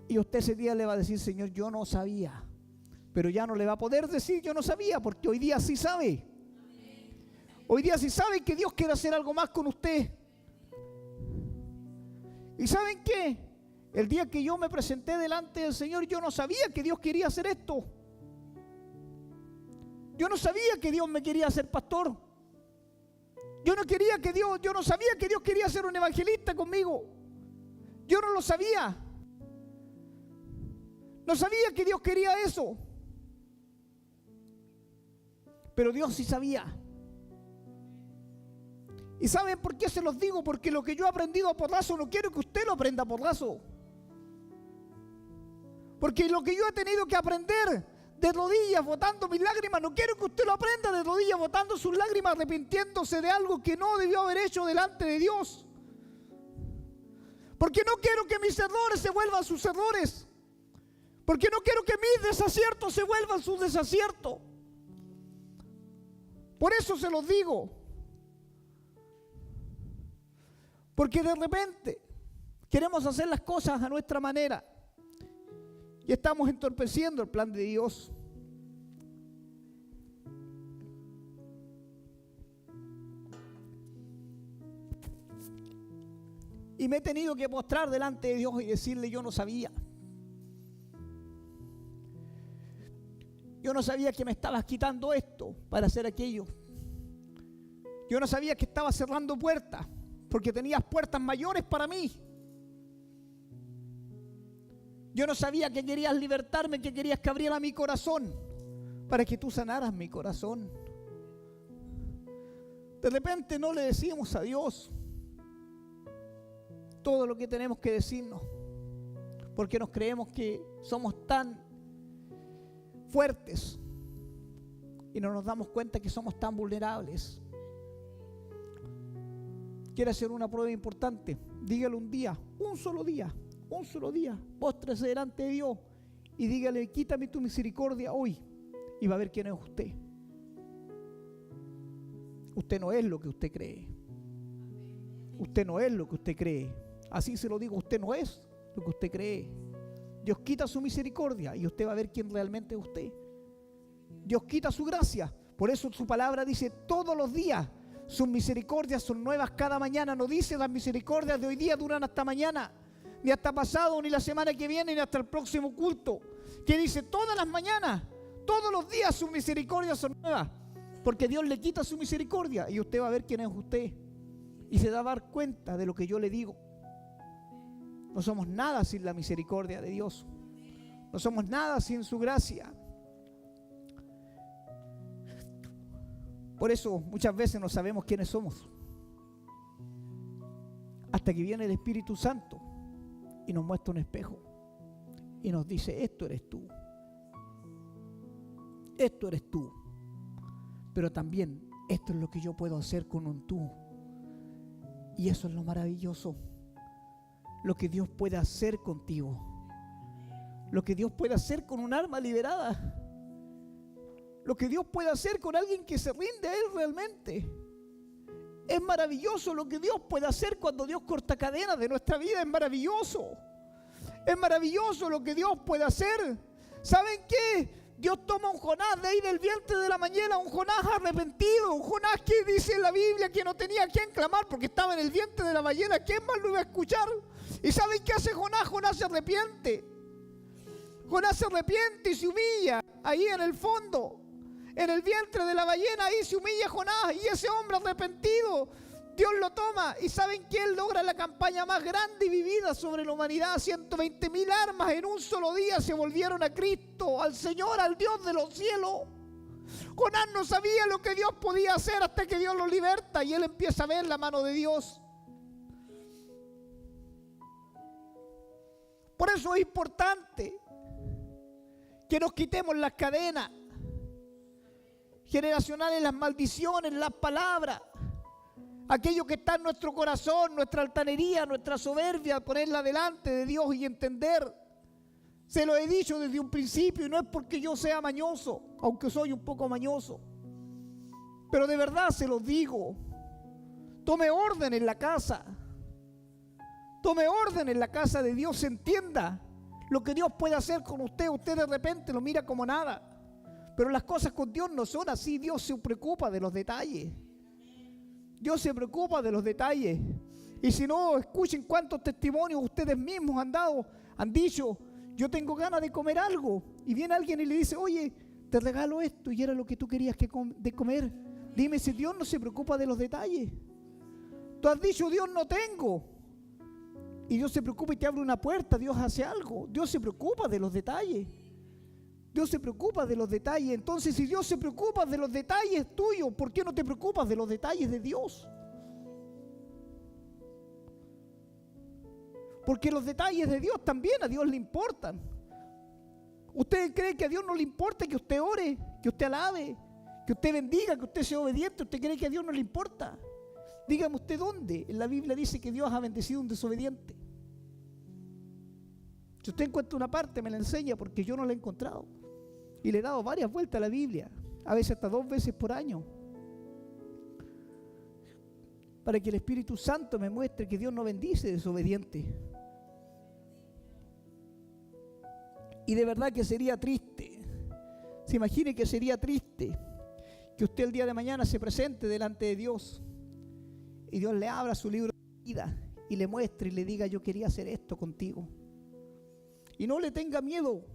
Y usted ese día le va a decir: Señor, yo no sabía. Pero ya no le va a poder decir yo no sabía, porque hoy día sí sabe. Hoy día sí sabe que Dios quiere hacer algo más con usted. ¿Y saben qué? El día que yo me presenté delante del Señor, yo no sabía que Dios quería hacer esto. Yo no sabía que Dios me quería hacer pastor. Yo no sabía que Dios quería ser un evangelista conmigo. Yo no lo sabía. No sabía que Dios quería eso. Pero Dios sí sabía. ¿Y saben por qué se los digo? Porque lo que yo he aprendido a porrazo no quiero que usted lo aprenda a porrazo. Porque lo que yo he tenido que aprender de rodillas, botando mis lágrimas, no quiero que usted lo aprenda de rodillas, botando sus lágrimas, arrepintiéndose de algo que no debió haber hecho delante de Dios. Porque no quiero que mis errores se vuelvan sus errores. Porque no quiero que mis desaciertos se vuelvan sus desaciertos. Por eso se los digo. Porque de repente queremos hacer las cosas a nuestra manera y estamos entorpeciendo el plan de Dios. Y me he tenido que postrar delante de Dios y decirle: yo no sabía. Yo no sabía que me estabas quitando esto para hacer aquello. Yo no sabía que estabas cerrando puertas, porque tenías puertas mayores para mí. Yo no sabía que querías libertarme, que querías que abriera mi corazón para que tú sanaras mi corazón. De repente no le decimos a Dios todo lo que tenemos que decirnos, porque nos creemos que somos tan fuertes y no nos damos cuenta que somos tan vulnerables. Quiere hacer una prueba importante, dígale un día, un solo día, póstrese delante de Dios y dígale: quítame tu misericordia hoy, y va a ver quién es usted. Usted no es lo que usted cree. Usted no es lo que usted cree. Así se lo digo, usted no es lo que usted cree. Dios quita su misericordia y usted va a ver quién realmente es usted. Dios quita su gracia. Por eso su palabra dice todos los días sus misericordias son nuevas cada mañana. No dice las misericordias de hoy día duran hasta mañana, ni hasta pasado, ni la semana que viene, ni hasta el próximo culto. Que dice todas las mañanas, todos los días sus misericordias son nuevas. Porque Dios le quita su misericordia y usted va a ver quién es usted. Y se va a dar cuenta de lo que yo le digo. No somos nada sin la misericordia de Dios. No somos nada sin su gracia. Por eso muchas veces no sabemos quiénes somos. Hasta que viene el Espíritu Santo y nos muestra un espejo. Y nos dice, esto eres tú. Esto eres tú. Pero también esto es lo que yo puedo hacer con un tú. Y eso es lo maravilloso. Lo que Dios puede hacer contigo. Lo que Dios puede hacer con un alma liberada. Lo que Dios puede hacer con alguien que se rinde a Él realmente. Es maravilloso lo que Dios puede hacer cuando Dios corta cadenas de nuestra vida. Es maravilloso. Es maravilloso lo que Dios puede hacer. ¿Saben qué? Dios toma a un Jonás de ahí del vientre de la mañana, un Jonás arrepentido, un Jonás que dice en la Biblia que no tenía a quien clamar porque estaba en el vientre de la ballena. ¿Quién más lo iba a escuchar? ¿Y saben qué hace Jonás? Jonás se arrepiente. Jonás se arrepiente y se humilla ahí en el fondo, en el vientre de la ballena. Ahí se humilla Jonás y ese hombre arrepentido, Dios lo toma. ¿Y saben que Él logra la campaña más grande y vivida sobre la humanidad? 120,000 almas en un solo día se volvieron a Cristo, al Señor, al Dios de los cielos. Jonás no sabía lo que Dios podía hacer hasta que Dios lo liberta y él empieza a ver la mano de Dios. Por eso es importante que nos quitemos las cadenas generacionales, las maldiciones, las palabras, aquello que está en nuestro corazón, nuestra altanería, nuestra soberbia, ponerla delante de Dios y entender. Se lo he dicho desde un principio y no es porque yo sea mañoso, aunque soy un poco mañoso, pero de verdad se los digo. Tome orden en la casa. Tome orden en la casa de Dios. Entienda lo que Dios puede hacer con usted. Usted de repente lo mira como nada, pero las cosas con Dios no son así. Dios se preocupa de los detalles. Dios se preocupa de los detalles. Y si no, escuchen cuántos testimonios ustedes mismos han dicho, yo tengo ganas de comer algo. Y viene alguien y le dice, oye, te regalo esto y era lo que tú querías de comer. Dime si Dios no se preocupa de los detalles. Tú has dicho, Dios no tengo. Y Dios se preocupa y te abre una puerta, Dios hace algo. Dios se preocupa de los detalles. Dios se preocupa de los detalles. Entonces, si Dios se preocupa de los detalles tuyos, ¿por qué no te preocupas de los detalles de Dios? Porque los detalles de Dios también a Dios le importan. ¿Usted cree que a Dios no le importa que usted ore, que usted alabe, que usted bendiga, que usted sea obediente? ¿Usted cree que a Dios no le importa? Dígame usted dónde en la Biblia dice que Dios ha bendecido a un desobediente. Si usted encuentra una parte, me la enseña, porque yo no la he encontrado. Y le he dado varias vueltas a la Biblia, a veces hasta 2 veces por año, para que el Espíritu Santo me muestre que Dios no bendice desobediente. Y de verdad que sería triste. Se imagine que sería triste que usted el día de mañana se presente delante de Dios y Dios le abra su libro de vida y le muestre y le diga, yo quería hacer esto contigo. Y no le tenga miedo.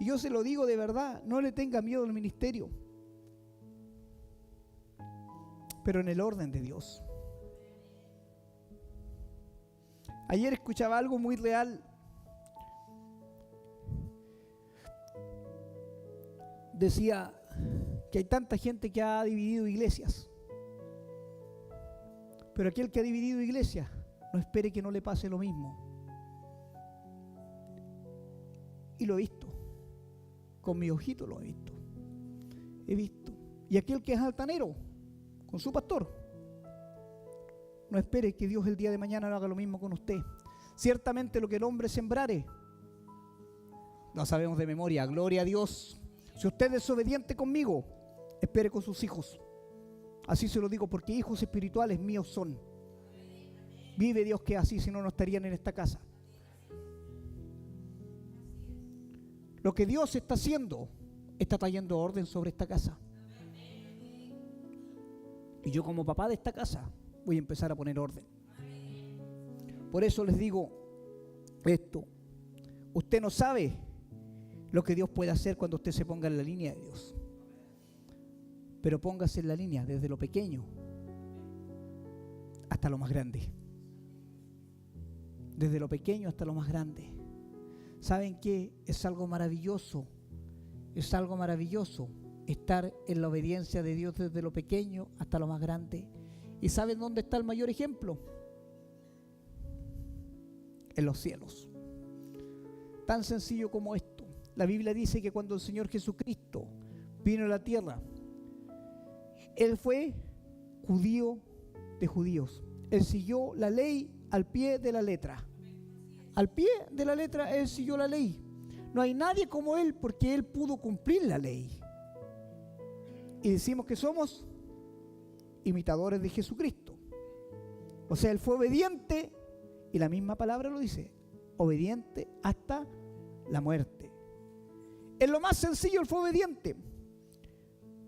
Y yo se lo digo de verdad, no le tenga miedo al ministerio, pero en el orden de Dios. Ayer escuchaba algo muy real. Decía que hay tanta gente que ha dividido iglesias, pero aquel que ha dividido iglesias no espere que no le pase lo mismo. Y lo he visto, con mi ojito lo he visto. Y aquel que es altanero con su pastor, no espere que Dios el día de mañana no haga lo mismo con usted. Ciertamente lo que el hombre sembrare, lo sabemos de memoria, gloria a Dios. Si usted es desobediente conmigo, espere con sus hijos. Así se lo digo, porque hijos espirituales míos son. Vive Dios que así, si no, no estarían en esta casa. Lo que Dios está haciendo, está trayendo orden sobre esta casa. Y yo como papá de esta casa voy a empezar a poner orden. Por eso les digo esto. Usted no sabe lo que Dios puede hacer cuando usted se ponga en la línea de Dios. Pero póngase en la línea desde lo pequeño hasta lo más grande. Desde lo pequeño hasta lo más grande. ¿Saben qué? Es algo maravilloso. Es algo maravilloso estar en la obediencia de Dios desde lo pequeño hasta lo más grande. ¿Y saben dónde está el mayor ejemplo? En los cielos. Tan sencillo como esto. La Biblia dice que cuando el Señor Jesucristo vino a la tierra, Él fue judío de judíos. Él siguió la ley al pie de la letra. Al pie de la letra Él siguió la ley. No hay nadie como Él porque Él pudo cumplir la ley. Y decimos que somos imitadores de Jesucristo. O sea, Él fue obediente, y la misma palabra lo dice, obediente hasta la muerte. En lo más sencillo Él fue obediente.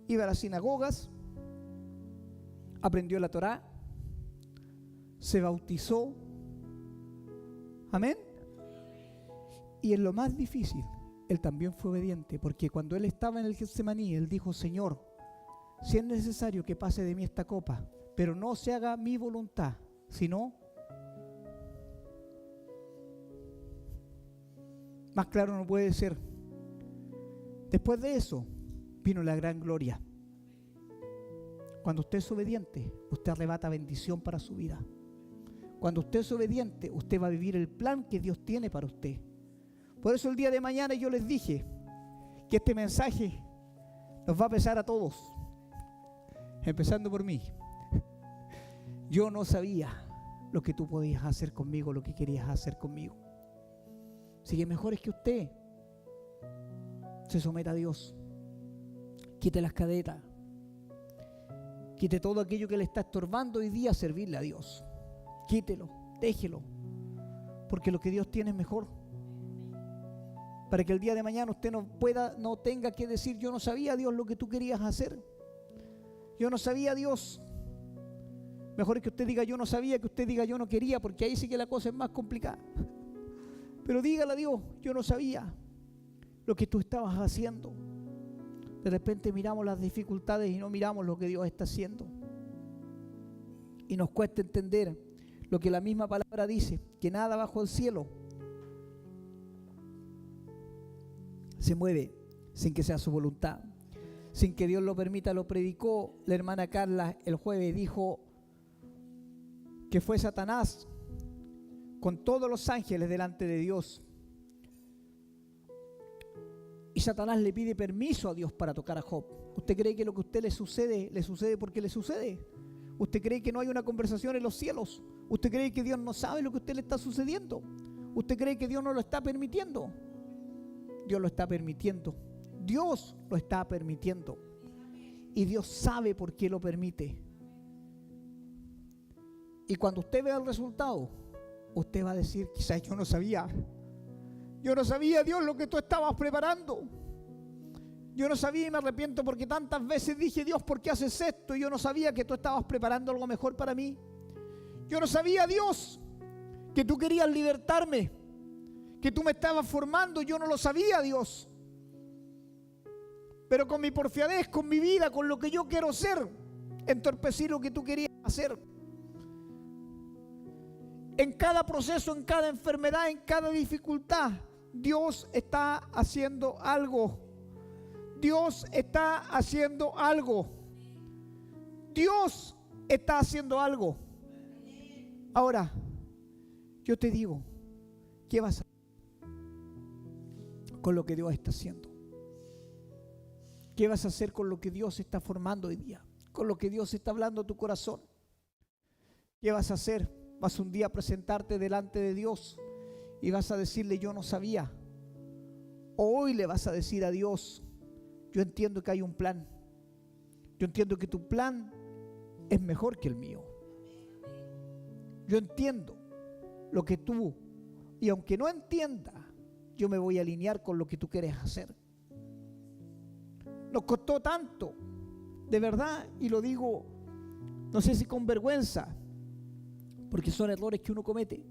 Iba a las sinagogas, aprendió la Torá, se bautizó. Amén. Y en lo más difícil, Él también fue obediente, porque cuando Él estaba en el Getsemaní, Él dijo, Señor, si es necesario que pase de mí esta copa, pero no se haga mi voluntad, sino... Más claro no puede ser. Después de eso, vino la gran gloria. Cuando usted es obediente, usted arrebata bendición para su vida. Cuando usted es obediente, usted va a vivir el plan que Dios tiene para usted. Por eso el día de mañana yo les dije que este mensaje nos va a pesar a todos, empezando por mí. Yo no sabía lo que tú podías hacer conmigo, lo que querías hacer conmigo. Así que mejor es que usted se someta a Dios. Quite las cadenas. Quite todo aquello que le está estorbando hoy día a servirle a Dios. Quítelo, déjelo. Porque lo que Dios tiene es mejor. Para que el día de mañana usted no tenga que decir, yo no sabía, Dios, lo que tú querías hacer. Yo no sabía, Dios. Mejor es que usted diga, yo no sabía, que usted diga, yo no quería, porque ahí sí que la cosa es más complicada. Pero dígale a Dios, yo no sabía lo que tú estabas haciendo. De repente miramos las dificultades y no miramos lo que Dios está haciendo. Y nos cuesta entender lo que la misma palabra dice, que nada bajo el cielo se mueve sin que sea su voluntad, sin que Dios lo permita. Lo predicó la hermana Carla el jueves, dijo que fue Satanás con todos los ángeles delante de Dios. Y Satanás le pide permiso a Dios para tocar a Job. ¿Usted cree que lo que a usted le sucede porque le sucede? ¿Usted cree que no hay una conversación en los cielos? ¿Usted cree que Dios no sabe lo que a usted le está sucediendo? ¿Usted cree que Dios no lo está permitiendo? Dios lo está permitiendo. Dios lo está permitiendo. Y Dios sabe por qué lo permite. Y cuando usted vea el resultado, usted va a decir, quizás yo no sabía, Dios, lo que tú estabas preparando. Yo no sabía y me arrepiento porque tantas veces dije, Dios, ¿por qué haces esto? Y yo no sabía que tú estabas preparando algo mejor para mí. Yo no sabía, Dios, que tú querías libertarme, que tú me estabas formando. Yo no lo sabía, Dios. Pero con mi porfiadez, con mi vida, con lo que yo quiero ser, entorpecí lo que tú querías hacer. En cada proceso, en cada enfermedad, en cada dificultad, Dios está haciendo algo. Dios está haciendo algo. Dios está haciendo algo. Ahora, yo te digo, ¿qué vas a hacer con lo que Dios está haciendo? ¿Qué vas a hacer con lo que Dios está formando hoy día? Con lo que Dios está hablando a tu corazón. ¿Qué vas a hacer? Vas un día a presentarte delante de Dios y vas a decirle, yo no sabía. O hoy le vas a decir a Dios, yo entiendo que hay un plan. Yo entiendo que tu plan es mejor que el mío. yo entiendo lo que tú, y aunque no entienda, yo me voy a alinear con lo que tú quieres hacer. Nos costó tanto, de verdad, y lo digo, no sé si con vergüenza, porque son errores que uno comete.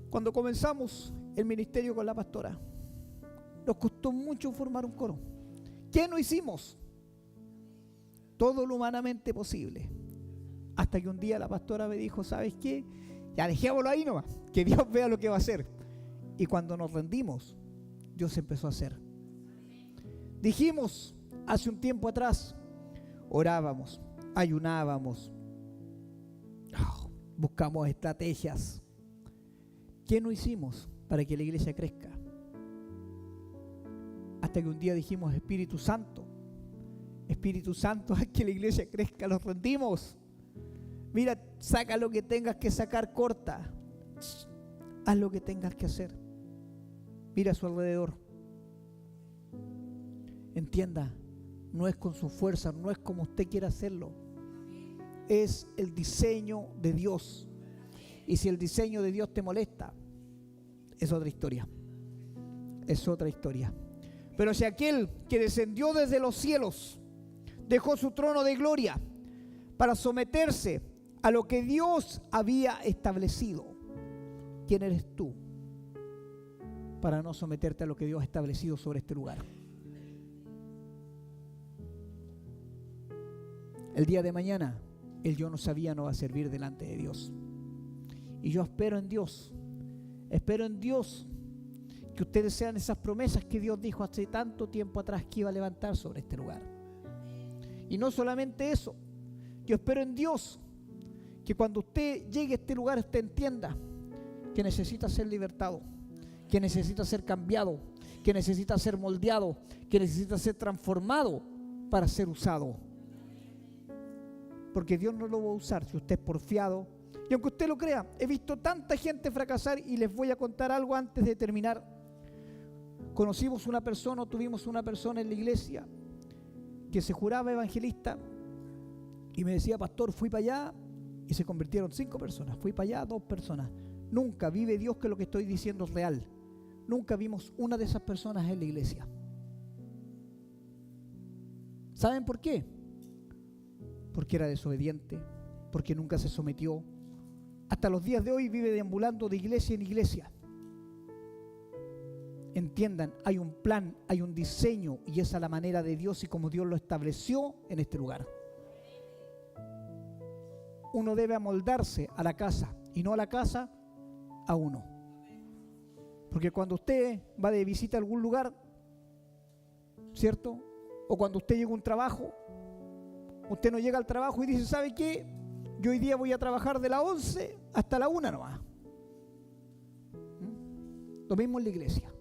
Cuando comenzamos el ministerio con la pastora, nos costó mucho formar un coro. ¿Qué no hicimos? Todo lo humanamente posible. Hasta que un día la pastora me dijo, ¿sabes qué? Ya dejémoslo ahí nomás, que Dios vea lo que va a hacer. Y cuando nos rendimos, Dios empezó a hacer. Dijimos hace un tiempo atrás, orábamos, ayunábamos, buscamos estrategias. ¿Qué no hicimos para que la iglesia crezca? Hasta que un día dijimos, Espíritu Santo, haz que la iglesia crezca, nos rendimos. Mira, saca lo que tengas que sacar, corta. Haz lo que tengas que hacer. Mira a su alrededor. Entienda, no es con su fuerza, no es como usted quiera hacerlo. Es el diseño de Dios. Y si el diseño de Dios te molesta, es otra historia. Es otra historia. Pero si aquel que descendió desde los cielos dejó su trono de gloria para someterse a lo que Dios había establecido, ¿quién eres tú para no someterte a lo que Dios ha establecido sobre este lugar? El día de mañana, el yo no sabía no va a servir delante de Dios. Y yo espero en Dios que ustedes sean esas promesas que Dios dijo hace tanto tiempo atrás que iba a levantar sobre este lugar. Y no solamente eso, yo espero en Dios que cuando usted llegue a este lugar usted entienda que necesita ser libertado, que necesita ser cambiado, que necesita ser moldeado, que necesita ser transformado para ser usado. Porque Dios no lo va a usar si usted es porfiado. Y aunque usted lo crea, he visto tanta gente fracasar, y les voy a contar algo antes de terminar. Tuvimos una persona en la iglesia que se juraba evangelista y me decía, pastor, fui para allá y se convirtieron 5 personas, fui para allá 2 personas. Nunca vive Dios que lo que estoy diciendo es real. Nunca vimos una de esas personas en la iglesia. ¿Saben por qué? Porque era desobediente, porque nunca se sometió. Hasta los días de hoy vive deambulando de iglesia en iglesia. Entiendan, hay un plan, hay un diseño, y esa es la manera de Dios y como Dios lo estableció en este lugar. Uno debe amoldarse a la casa y no a la casa a uno. Porque cuando usted va de visita a algún lugar, ¿cierto? O cuando usted llega a un trabajo, usted no llega al trabajo y dice, ¿sabe qué? Yo hoy día voy a trabajar de las 11 hasta la 1 nomás. Lo mismo en la iglesia.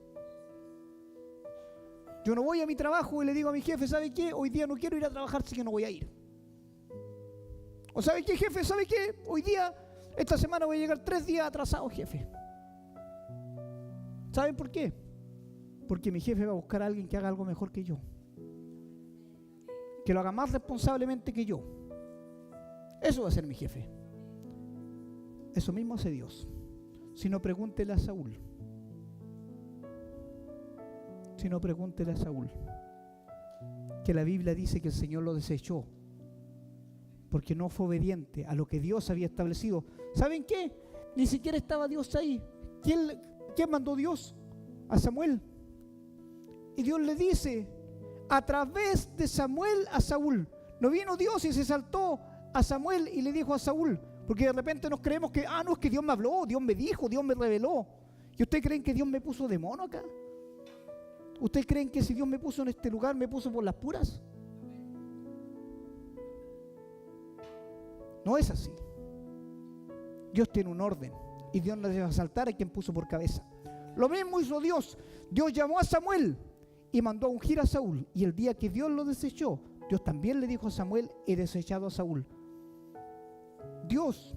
Yo no voy a mi trabajo y le digo a mi jefe, ¿sabe qué? Hoy día no quiero ir a trabajar, así que no voy a ir. ¿O sabe qué, jefe? ¿Sabe qué? Hoy día, esta semana voy a llegar 3 días atrasado, jefe. ¿Saben por qué? Porque mi jefe va a buscar a alguien que haga algo mejor que yo. Que lo haga más responsablemente que yo. Eso va a ser mi jefe. Eso mismo hace Dios. Si no, pregúntele a Saúl. Que la Biblia dice que el Señor lo desechó porque no fue obediente a lo que Dios había establecido. ¿Saben qué? Ni siquiera estaba Dios ahí. ¿Quién mandó Dios? A Samuel. Y Dios le dice a través de Samuel a Saúl. No vino Dios y se saltó a Samuel y le dijo a Saúl, porque de repente nos creemos que, no, es que Dios me habló, Dios me dijo, Dios me reveló. ¿Y ustedes creen que Dios me puso de mono acá? ¿Ustedes creen que si Dios me puso en este lugar, me puso por las puras? No es así. Dios tiene un orden y Dios no debe saltar a quien puso por cabeza. Lo mismo hizo Dios. Dios llamó a Samuel y mandó a ungir a Saúl. Y el día que Dios lo desechó, Dios también le dijo a Samuel, he desechado a Saúl. Dios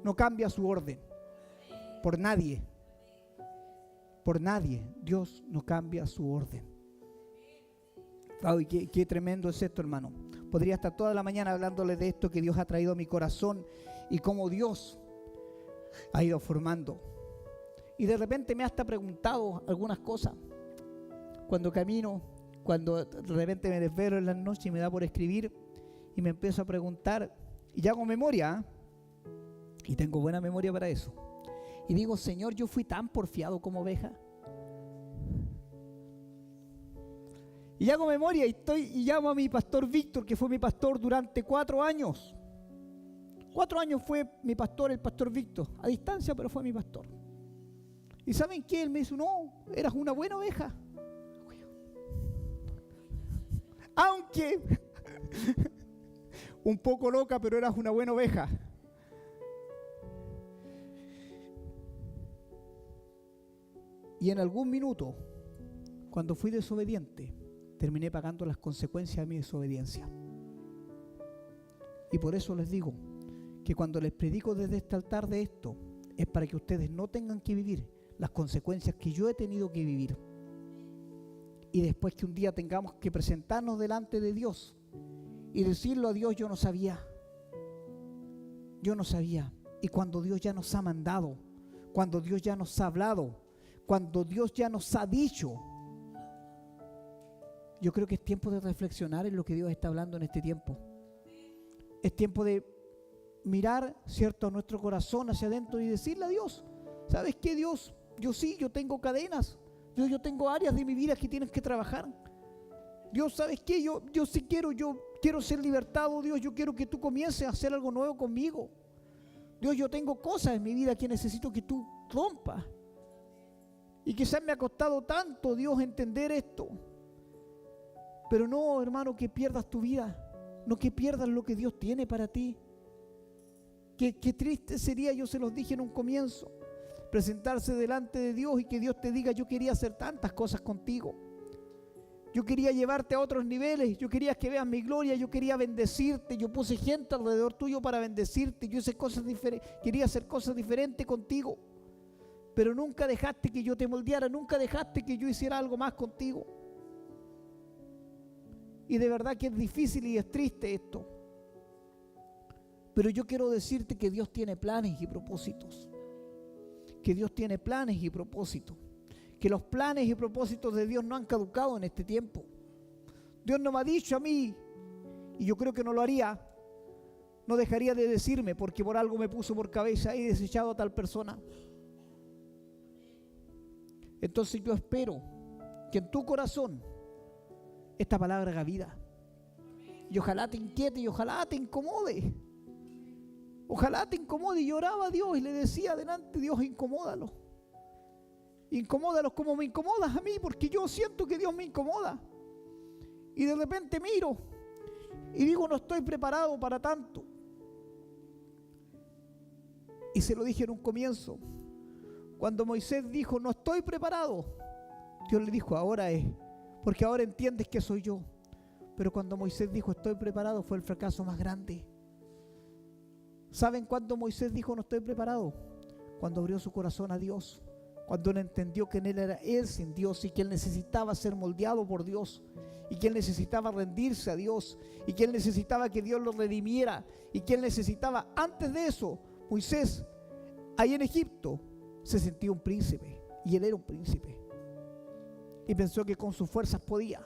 no cambia su orden. Por nadie. Dios no cambia su orden. Ay, qué tremendo es esto, hermano. Podría estar toda la mañana hablándoles de esto que Dios ha traído a mi corazón y cómo Dios ha ido formando. Y de repente me ha hasta preguntado algunas cosas. Cuando camino, cuando de repente me desvelo en las noches y me da por escribir y me empiezo a preguntar, y hago memoria, y tengo buena memoria para eso. Y digo, Señor, yo fui tan porfiado como oveja. Y hago memoria y llamo a mi pastor Víctor, que fue mi pastor durante 4 años. 4 años fue mi pastor, el pastor Víctor, a distancia, pero fue mi pastor. ¿Y saben qué? Él me dice, no, eras una buena oveja. Aunque un poco loca, pero eras una buena oveja. Y en algún minuto, cuando fui desobediente, terminé pagando las consecuencias de mi desobediencia. Y por eso les digo que cuando les predico desde este altar de esto, es para que ustedes no tengan que vivir las consecuencias que yo he tenido que vivir. Y después que un día tengamos que presentarnos delante de Dios y decirlo a Dios, yo no sabía. Y cuando Dios ya nos ha mandado, cuando Dios ya nos ha hablado, cuando Dios ya nos ha dicho, yo creo que es tiempo de reflexionar en lo que Dios está hablando en este tiempo. Es tiempo de mirar, ¿cierto?, a nuestro corazón hacia adentro y decirle a Dios, ¿sabes qué, Dios? Yo tengo cadenas. Dios, yo tengo áreas de mi vida que tienes que trabajar. Dios, ¿sabes qué? Yo sí quiero ser libertado, Dios. Yo quiero que tú comiences a hacer algo nuevo conmigo. Dios, yo tengo cosas en mi vida que necesito que tú rompas. Y quizás me ha costado tanto, Dios, entender esto. Pero no, hermano, que pierdas tu vida. No que pierdas lo que Dios tiene para ti. Qué triste sería, yo se los dije en un comienzo, presentarse delante de Dios y que Dios te diga, yo quería hacer tantas cosas contigo. Yo quería llevarte a otros niveles, yo quería que veas mi gloria, yo quería bendecirte, yo puse gente alrededor tuyo para bendecirte, yo hice cosas quería hacer cosas diferentes contigo, pero nunca dejaste que yo te moldeara, nunca dejaste que yo hiciera algo más contigo. Y de verdad que es difícil y es triste esto. Pero yo quiero decirte que Dios tiene planes y propósitos. Que Dios tiene planes y propósitos. Que los planes y propósitos de Dios no han caducado en este tiempo. Dios no me ha dicho a mí, y yo creo que no lo haría, no dejaría de decirme, porque por algo me puso por cabeza y he desechado a tal persona. Entonces yo espero que en tu corazón esta palabra haga vida. Y ojalá te inquiete y ojalá te incomode. Ojalá te incomode. Y lloraba a Dios y le decía delante, Dios, incomódalo. Incomódalos como me incomodas a mí, porque yo siento que Dios me incomoda. Y de repente miro y digo, no estoy preparado para tanto. Y se lo dije en un comienzo. Cuando Moisés dijo, no estoy preparado, Dios le dijo, ahora es, porque ahora entiendes que soy yo. Pero cuando Moisés dijo, estoy preparado, fue el fracaso más grande. ¿Saben cuándo Moisés dijo, no estoy preparado? Cuando abrió su corazón a Dios. Cuando él entendió que en él era él sin Dios y que él necesitaba ser moldeado por Dios y que él necesitaba rendirse a Dios y que él necesitaba que Dios lo redimiera y que él necesitaba, antes de eso, Moisés, ahí en Egipto, se sentía un príncipe y él era un príncipe y pensó que con sus fuerzas podía.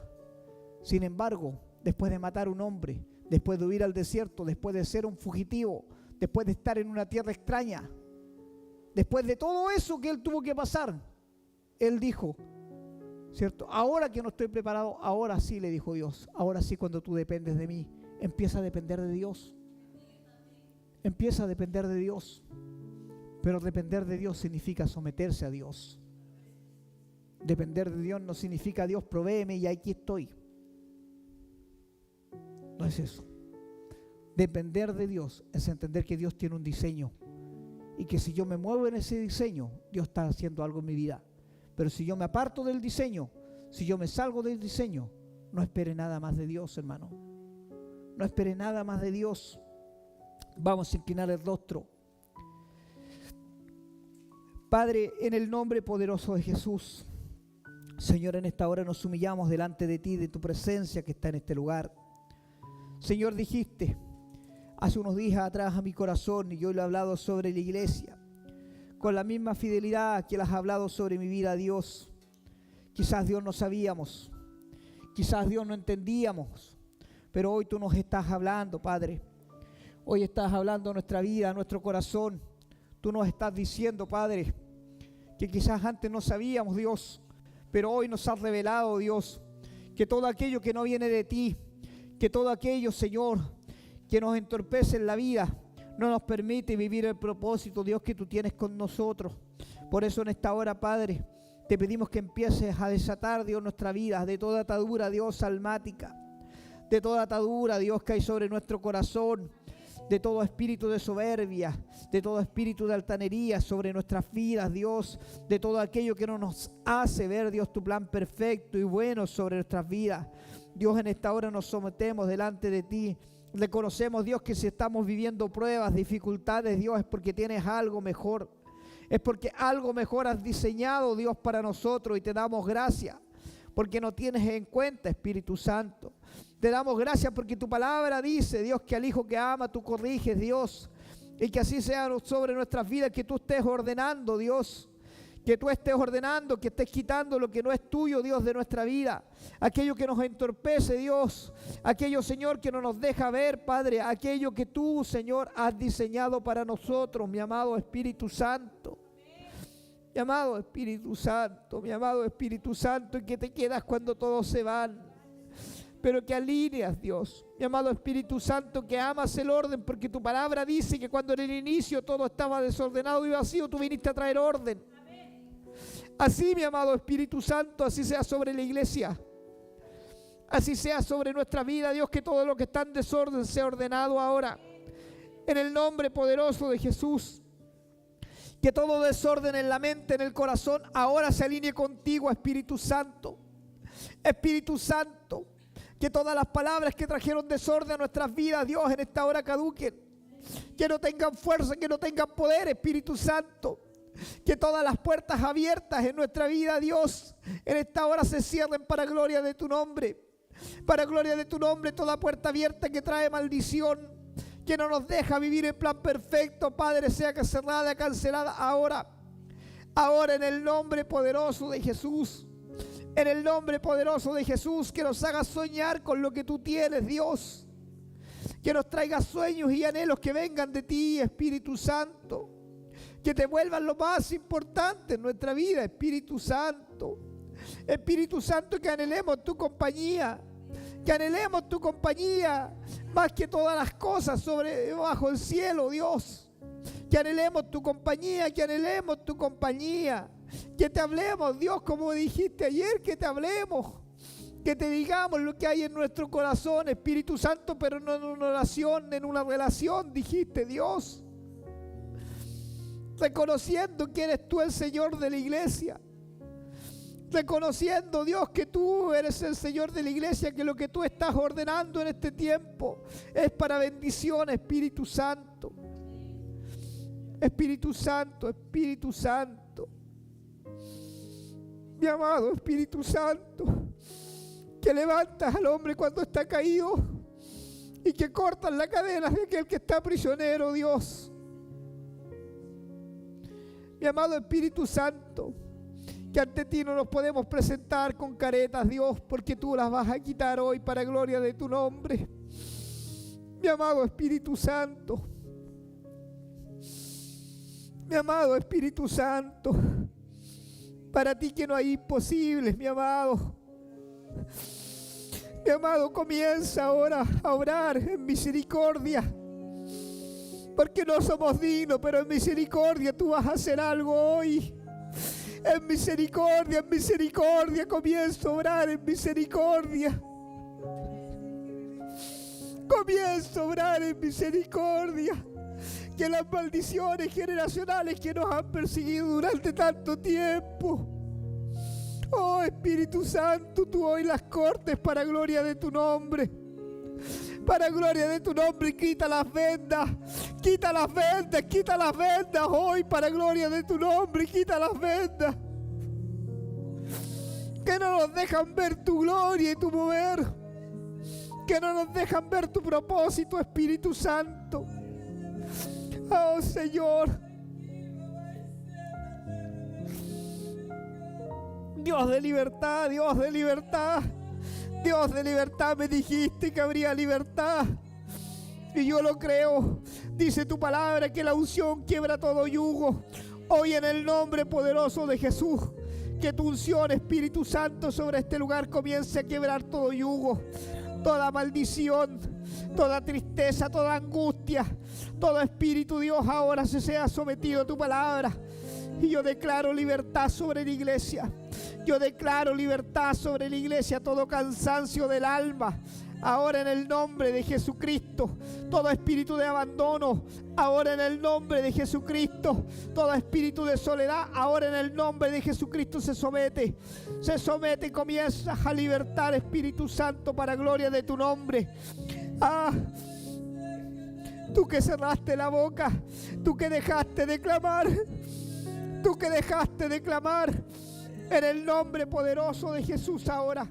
Sin embargo, después de matar a un hombre, después de huir al desierto, después de ser un fugitivo, después de estar en una tierra extraña, después de todo eso que él tuvo que pasar, él dijo, ¿cierto? Ahora que no estoy preparado, ahora sí, le dijo Dios, ahora sí, cuando tú dependes de mí, empieza a depender de Dios. Empieza a depender de Dios. Pero depender de Dios significa someterse a Dios. Depender de Dios no significa Dios provéeme y aquí estoy. No es eso. Depender de Dios es entender que Dios tiene un diseño y que si yo me muevo en ese diseño, Dios está haciendo algo en mi vida. Pero si yo me aparto del diseño, si yo me salgo del diseño, no espere nada más de Dios, hermano. No espere nada más de Dios. Vamos a inclinar el rostro. Padre, en el nombre poderoso de Jesús, Señor, en esta hora nos humillamos delante de ti, de tu presencia que está en este lugar. Señor, dijiste hace unos días atrás a mi corazón, y yo lo he hablado sobre la iglesia, con la misma fidelidad que las has hablado sobre mi vida, Dios. Quizás, Dios, no sabíamos, quizás, Dios, no entendíamos, pero hoy tú nos estás hablando, Padre. Hoy estás hablando a nuestra vida, a nuestro corazón. Tú nos estás diciendo, Padre, que quizás antes no sabíamos, Dios, pero hoy nos has revelado, Dios, que todo aquello que no viene de ti, que todo aquello, Señor, que nos entorpece en la vida, no nos permite vivir el propósito, Dios, que tú tienes con nosotros. Por eso en esta hora, Padre, te pedimos que empieces a desatar, Dios, nuestra vida de toda atadura, Dios, almática, de toda atadura, Dios, que hay sobre nuestro corazón, de todo espíritu de soberbia, de todo espíritu de altanería sobre nuestras vidas, Dios, de todo aquello que no nos hace ver, Dios, tu plan perfecto y bueno sobre nuestras vidas. Dios, en esta hora nos sometemos delante de ti. Reconocemos, Dios, que si estamos viviendo pruebas, dificultades, Dios, es porque tienes algo mejor. Es porque algo mejor has diseñado, Dios, para nosotros, y te damos gracias porque nos tienes en cuenta, Espíritu Santo. Te damos gracias porque tu palabra dice, Dios, que al hijo que ama tú corriges, Dios, y que así sea sobre nuestras vidas, que tú estés ordenando, Dios, que tú estés ordenando, que estés quitando lo que no es tuyo, Dios, de nuestra vida, aquello que nos entorpece, Dios, aquello, Señor, que no nos deja ver, Padre, aquello que tú, Señor, has diseñado para nosotros, mi amado Espíritu Santo. Mi amado Espíritu Santo, mi amado Espíritu Santo, y que te quedas cuando todos se van, pero que alineas, Dios. Mi amado Espíritu Santo, que amas el orden, porque tu palabra dice que cuando en el inicio todo estaba desordenado y vacío, tú viniste a traer orden. Así, mi amado Espíritu Santo, así sea sobre la iglesia, así sea sobre nuestra vida, Dios, que todo lo que está en desorden sea ordenado ahora, en el nombre poderoso de Jesús. Que todo desorden en la mente, en el corazón, ahora se alinee contigo, Espíritu Santo. Espíritu Santo, que todas las palabras que trajeron desorden a nuestras vidas, Dios, en esta hora caduquen. Que no tengan fuerza, que no tengan poder, Espíritu Santo. Que todas las puertas abiertas en nuestra vida, Dios, en esta hora se cierren para gloria de tu nombre. Para gloria de tu nombre, toda puerta abierta que trae maldición, que no nos deja vivir el plan perfecto, Padre, sea que cerrada, cancelada ahora. Ahora, en el nombre poderoso de Jesús. En el nombre poderoso de Jesús, que nos haga soñar con lo que tú tienes, Dios. Que nos traiga sueños y anhelos que vengan de ti, Espíritu Santo. Que te vuelvan lo más importante en nuestra vida, Espíritu Santo. Espíritu Santo, que anhelemos tu compañía. Que anhelemos tu compañía más que todas las cosas bajo el cielo, Dios. Que anhelemos tu compañía, que anhelemos tu compañía. Que te hablemos, Dios, como dijiste ayer, que te hablemos. Que te digamos lo que hay en nuestro corazón, Espíritu Santo, pero no en una oración, en una relación, dijiste, Dios. Reconociendo que eres tú el Señor de la iglesia. Reconociendo, Dios, que tú eres el Señor de la iglesia, que lo que tú estás ordenando en este tiempo es para bendición, Espíritu Santo. Espíritu Santo, Espíritu Santo. Mi amado Espíritu Santo, que levantas al hombre cuando está caído y que cortas las cadenas de aquel que está prisionero, Dios. Mi amado Espíritu Santo, que ante ti no nos podemos presentar con caretas, Dios, porque tú las vas a quitar hoy para gloria de tu nombre. Mi amado Espíritu Santo, mi amado Espíritu Santo, para ti que no hay imposibles, mi amado. Mi amado, comienza ahora a obrar en misericordia, porque no somos dignos, pero en misericordia tú vas a hacer algo hoy. En misericordia, comienzo a orar en misericordia. Comienzo a orar en misericordia. Que las maldiciones generacionales que nos han perseguido durante tanto tiempo, oh Espíritu Santo, tú hoy las cortes para gloria de tu nombre. Para gloria de tu nombre, quita las vendas hoy, para gloria de tu nombre, quita las vendas que no nos dejan ver tu gloria y tu mover, que no nos dejan ver tu propósito, Espíritu Santo. Oh Señor, Dios de libertad, Dios de libertad, Dios de libertad, me dijiste que habría libertad. Y yo lo creo. Dice tu palabra que la unción quiebra todo yugo. Hoy en el nombre poderoso de Jesús, que tu unción, Espíritu Santo, sobre este lugar comience a quebrar todo yugo, toda maldición, toda tristeza, toda angustia, todo espíritu, Dios, ahora se sea sometido a tu palabra. Y yo declaro libertad sobre la iglesia. Yo declaro libertad sobre la iglesia, todo cansancio del alma. Ahora en el nombre de Jesucristo, todo espíritu de abandono, ahora en el nombre de Jesucristo, todo espíritu de soledad, ahora en el nombre de Jesucristo se somete y comienzas a libertar, Espíritu Santo, para gloria de tu nombre. Tú que cerraste la boca, tú que dejaste de clamar, en el nombre poderoso de Jesús ahora.